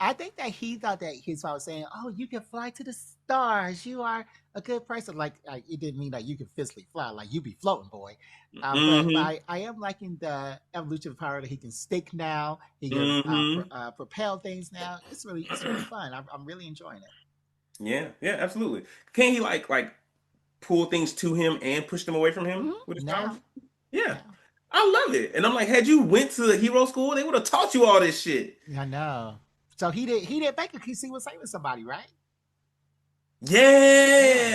I think that he thought that his father was saying, "Oh, you can fly to the stars. You are a good person." Like it didn't mean that you can physically fly, like you be floating, boy. But mm-hmm, I am liking the evolution of power that he can stick now. He can mm-hmm. propel things now. It's really fun. I'm really enjoying it. Yeah, yeah, absolutely. Can he like pull things to him and push them away from him with his powers? Now, Yeah. now, I love it. And I'm like, had you went to the hero school, they would have taught you all this shit. I know. So he did make it because he was saving somebody, right? Yeah,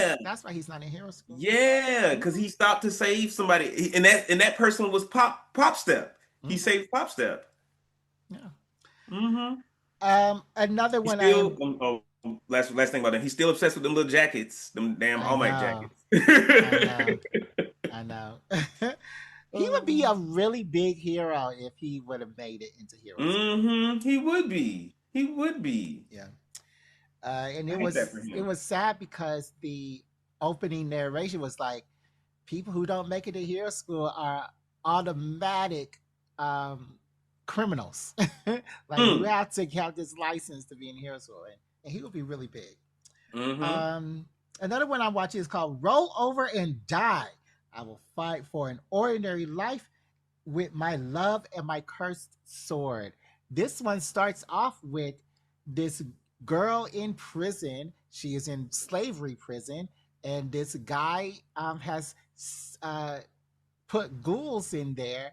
Yeah. that's why he's not in hero school. Yeah, because Hmm. he stopped to save somebody. And that person was Pop Step. He Hmm. saved Pop Step. Yeah. Mm-hmm. Another He one I still am. last thing about him. He's still obsessed with them little jackets, them damn I All Might know. jackets. I know. I know. He would be a really big hero if he would have made it into hero school. Mm-hmm. He would be. He would be. Yeah. And I hate that for it him. was sad because the opening narration was like people who don't make it to hero school are automatic um, criminals. Like you Mm. have to have this license to be in hero school, and he would be really big. Mm-hmm. Um, Another one I'm watching is called "Roll Over and Die." I will fight for an ordinary life with my love and my cursed sword. This one starts off with this girl in prison. She is in slavery prison, and this guy has uh, put ghouls in there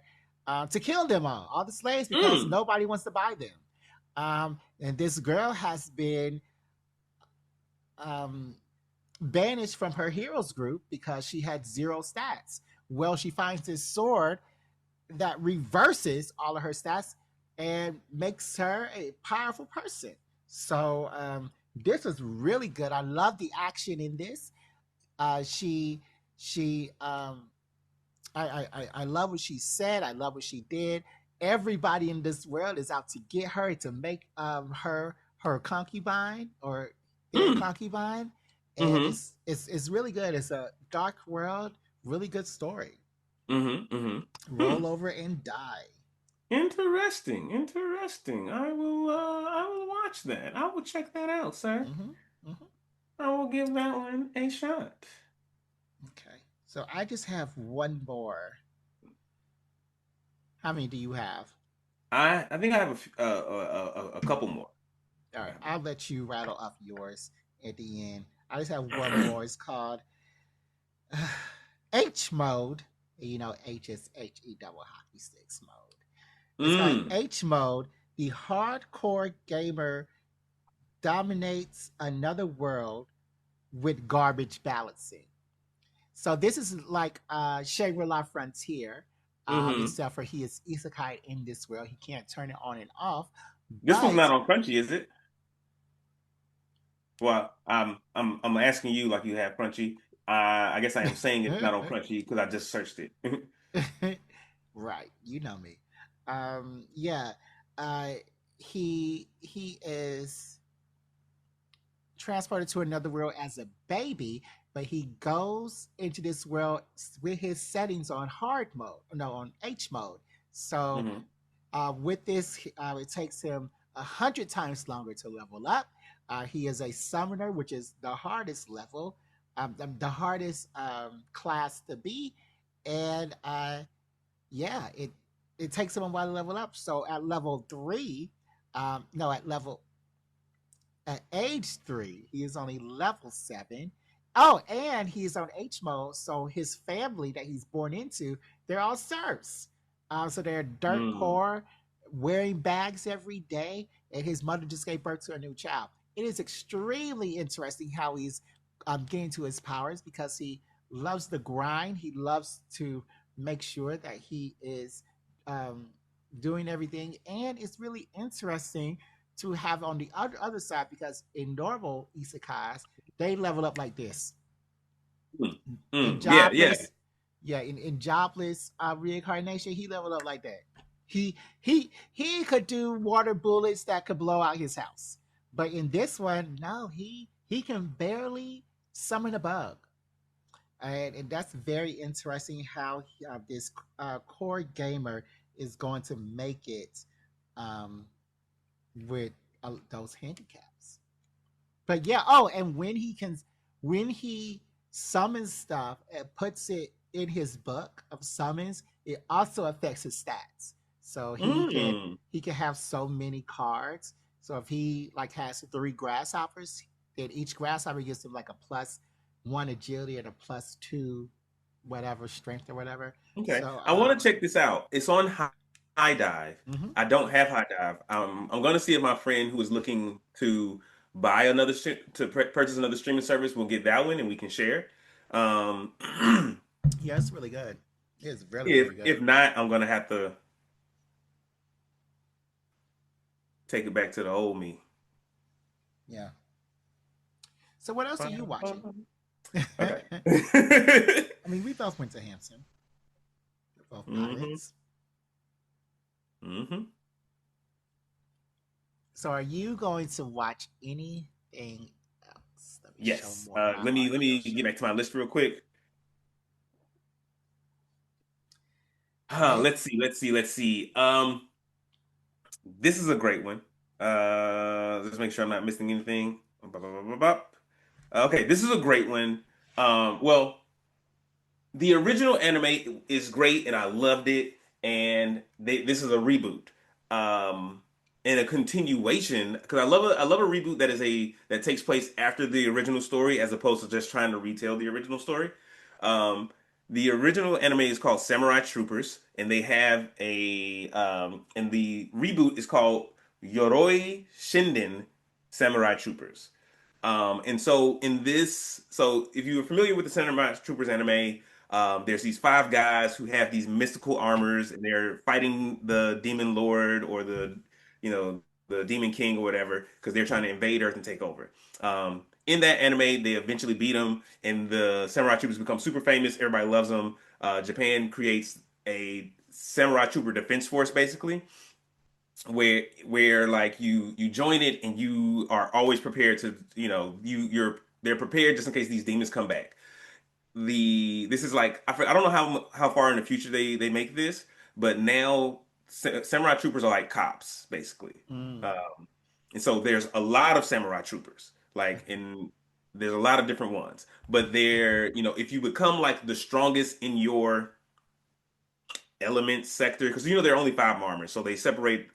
to kill them all the slaves, because Mm. nobody wants to buy them. And this girl has been um, banished from her heroes group because she had zero stats. Well, she finds this sword that reverses all of her stats and makes her a powerful person. So this was really good. I love the action in this. She I love what she said. I love what she did. Everybody in this world is out to get her to make her concubine or their Mm. concubine, and Mm-hmm. it's really good. It's a dark world, really good story. Mm-hmm. Mm-hmm. Hmm. Roll over and die. Interesting. Interesting. I will watch that. I will check that out, sir. Hmm. Hmm. I will give that one a shot. Okay. So I just have one more. How many do you have? I think I have a couple more. All I right. have I'll let you rattle off yours at the end. I just have one more. It's called H mode. You know, H is HE double hockey sticks mode. It's called Mm. H mode. The hardcore gamer dominates another world with garbage balancing. So this is like Shangri-La Frontier, Mm-hmm. except for he is isekai in this world. He can't turn it on and off. This one's But not on Crunchy, is it? Well, I'm asking you like you have Crunchy. I guess I am saying it's not on Crunchy because I just searched it. Right, you know me. Yeah, uh, he is transported to another world as a baby, but he goes into this world with his settings on hard mode, no, on H mode. So Hmm. with this, it takes him 100 times longer to level up. He is a summoner, which is the hardest level, the hardest class to be, and yeah, it takes him a while to level up. So at level three, no, at age three, he is only level seven. Oh, and he's on H mode, so his family that he's born into, they're all serfs. So they're dirt Mm. poor, wearing bags every day, and his mother just gave birth to a new child. It is extremely interesting how he's getting to his powers because he loves the grind. He loves to make sure that he is um, doing everything, and it's really interesting to have on the other side because in normal isekais they level up like this. Mm. In Mm. Yeah, yeah. jobless, yeah, in jobless reincarnation, he leveled up like that. He could do water bullets that could blow out his house, but in this one, no, he can barely summon a bug, and that's very interesting how this core gamer is going to make it um, with those handicaps. But yeah, oh, and when he summons stuff and puts it in his book of summons, it also affects his stats. So Mm. he can have so many cards. So if he like has three grasshoppers, then each grasshopper gives him like a plus one agility and a plus two whatever strength or whatever. Okay. So I want to check this out. It's on High Dive. mhm. I don't have High Dive. I'm going to see if my friend who is looking to buy another purchase another streaming service will get that one and we can share. Um, Yeah, it's really good. It's really if really good. if not, I'm going to have to take it back to the old me. Yeah. So what else are you watching? Okay. I mean, we both went to Hampton. We're both Hmm. pilots. Hmm. So are you going to watch anything else? Let me show Yes. more of my Let me audio get back to shows. my list real quick. Okay. Let's see. This is a great one. Let's make sure I'm not missing anything. Okay, this is a great one. Well, the original anime is great, and I loved it. And this is a reboot, um, and a continuation because I love a reboot that takes place after the original story as opposed to just trying to retell the original story. Um, the original anime is called Samurai Troopers, and they have and the reboot is called Yoroi Shinden Samurai Troopers. And so in this, so if you're familiar with the Samurai Troopers anime, there's these five guys who have these mystical armors, and they're fighting the demon lord or the demon king or whatever because they're trying to invade Earth and take over. In that anime, they eventually beat them, and the Samurai Troopers become super famous. Everybody loves them. Japan creates a Samurai Trooper Defense Force, basically, where like you join it and you are always prepared to you're they're prepared just in case these demons come back. This is like I don't know how far in the future they make this, but now samurai troopers are like cops basically. Mm. And so there's a lot of samurai troopers, like in there's a lot of different ones, but they're if you become like the strongest in your element sector, because there are only five armors, so they separate.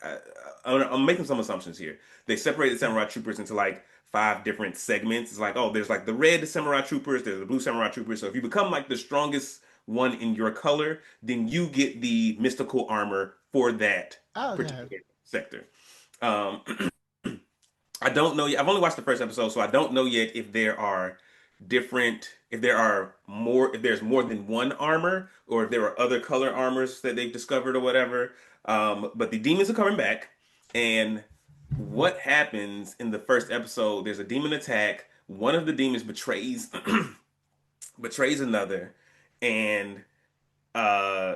I'm making some assumptions here. They separate the samurai troopers into like five different segments. It's like, oh, there's like the red samurai troopers, there's the blue samurai troopers. So if you become like the strongest one in your color, then you get the mystical armor for that Oh yeah. particular sector. Um, I don't know yet. I've only watched the first episode, so I don't know yet if there's more than one armor, or if there are other color armors that they've discovered or whatever. But the demons are coming back, and what happens in the first episode? There's a demon attack. One of the demons betrays betrays another, and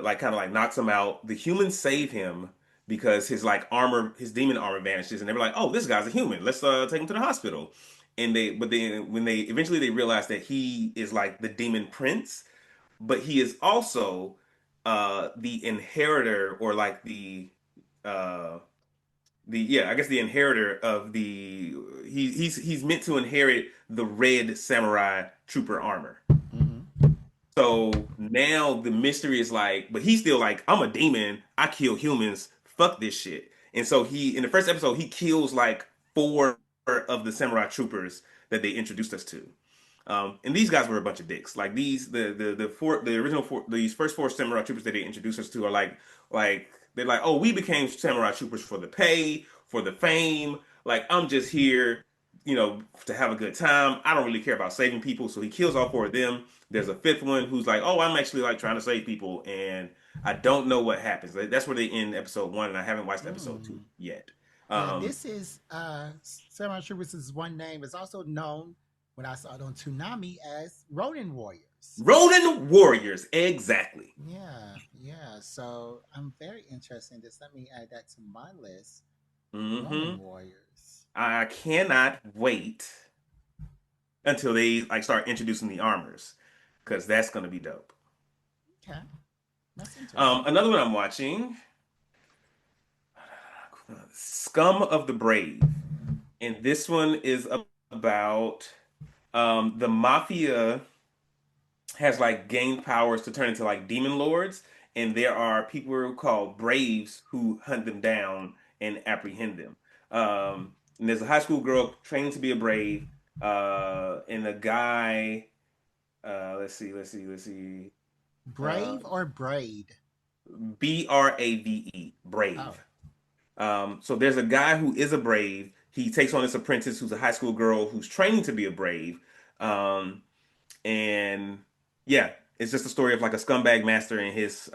like kind of like knocks him out. The humans save him because his like armor, his demon armor vanishes, and they're like, "Oh, this guy's a human. Let's take him to the hospital." And but then when they eventually they realize that he is like the demon prince, but he is also the inheritor or like uh the yeah, I guess the inheritor of the he's meant to inherit the red samurai trooper armor. Mm-hmm. So now the mystery is like, but he's still like, I'm a demon. I kill humans. Fuck this shit. And so he, in the first episode, he kills like four of the samurai troopers that they introduced us to. And these guys were a bunch of dicks. Like these, the original four, these first four samurai troopers that they introduced us to are like they're like, oh, we became samurai troopers for the pay, for the fame. Like I'm just here, to have a good time. I don't really care about saving people. So he kills all four of them. There's a fifth one who's like, oh, I'm actually like trying to save people, and I don't know what happens. That's where they end episode one, and I haven't watched episode two Mm. yet. Yeah, Um, this is Samurai Troopers' one name is also known when I saw it on Toonami as Ronin Warriors. Ronin Warriors, exactly. Yeah, yeah. So I'm very interested in this. Let me add that to my list. Ronin hmm Warriors. I cannot wait until they like start introducing the armors, because that's gonna be dope. Okay, that's interesting. Another one I'm watching, Scum of the Brave, and this one is about the mafia has like gained powers to turn into like demon lords, and there are people called braves who hunt them down and apprehend them. And there's a high school girl training to be a brave, and a guy. Let's see. Uh, Brave or Braid? Brave, Oh, brave. So there's a guy who is a brave. He takes on this apprentice who's a high school girl who's training to be a brave. Um, and yeah, it's just a story of like a scumbag master and his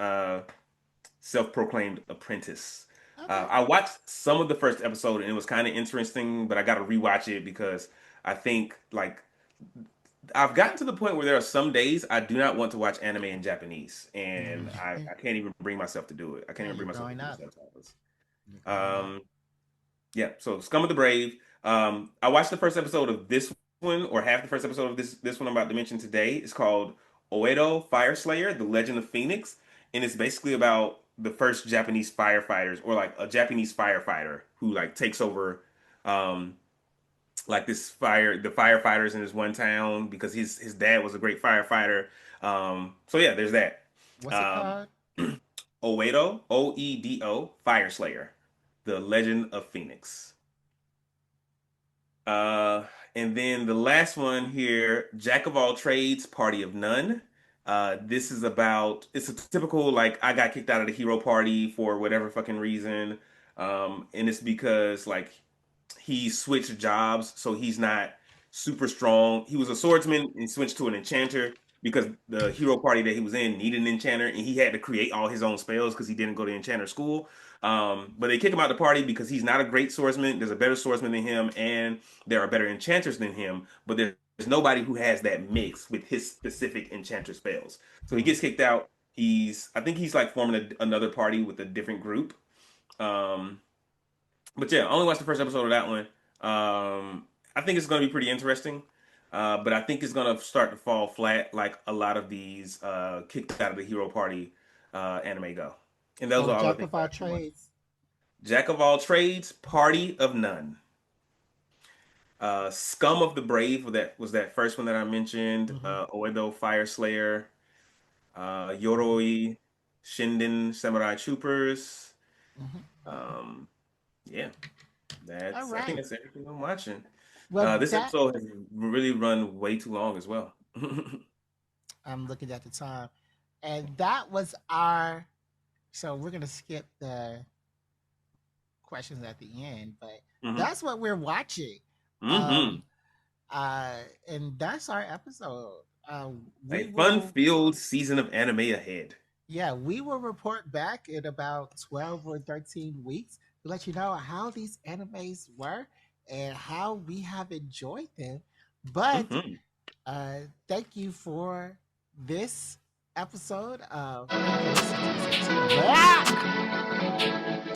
self-proclaimed apprentice. okay. I watched some of the first episode and it was kind of interesting, but I got to rewatch it because I think like I've gotten to the point where there are some days I do not want to watch anime in Japanese, and I can't even bring myself to do it. I can't Yeah, even bring you're myself to growing do the up. subtitles. You're growing up. Um, yeah, so Scum of the Brave. I watched the first episode of this one, or half the first episode of this one I'm about to mention today. It's called Oedo Fire Slayer: The Legend of Phoenix, and it's basically about the first Japanese firefighters, or like a Japanese firefighter who like takes over, um, like the firefighters in this one town because his dad was a great firefighter. So yeah, there's that. What's it Um, called? Oedo, Oedo, Fire Slayer: The Legend of Phoenix. Uh, and then the last one here, Jack of all trades, party of none. This is about, it's a typical like I got kicked out of the hero party for whatever fucking reason. And it's because like he switched jobs, so he's not super strong. He was a swordsman and switched to an enchanter because the hero party that he was in needed an enchanter, and he had to create all his own spells because he didn't go to enchanter school. But they kick him out of the party because he's not a great swordsman. There's a better swordsman than him, and there are better enchanters than him. But there's nobody who has that mix with his specific enchanter spells. So he Mm. gets kicked out. I think he's like forming another party with a different group. Um, but yeah, I only watched the first episode of that one. I think it's going to be pretty interesting. But I think it's going to start to fall flat like a lot of these kicked out of the hero party anime go. And those Oh, are all the Jack things of I all actually watched. trades. Jack of all trades, party of none. Scum of the Brave was that first one that I mentioned. Mm-hmm. Oedo Fire Slayer, Yoroi Shinden Samurai Troopers. Mm-hmm. Um, yeah, All I think right. that's everything I'm watching. Well, This that episode has really run way too long as well. I'm looking at the time, and that was our. So we're gonna skip the questions at the end, but hmm that's what we're watching. Um, hmm uh, and that's our episode. A We will, fun-filled season of anime ahead. yeah, we will report back in about 12 or 13 weeks to let you know how these animes were and how we have enjoyed them. But hmm Thank you for this episode of Thank you for listening to this episode of Black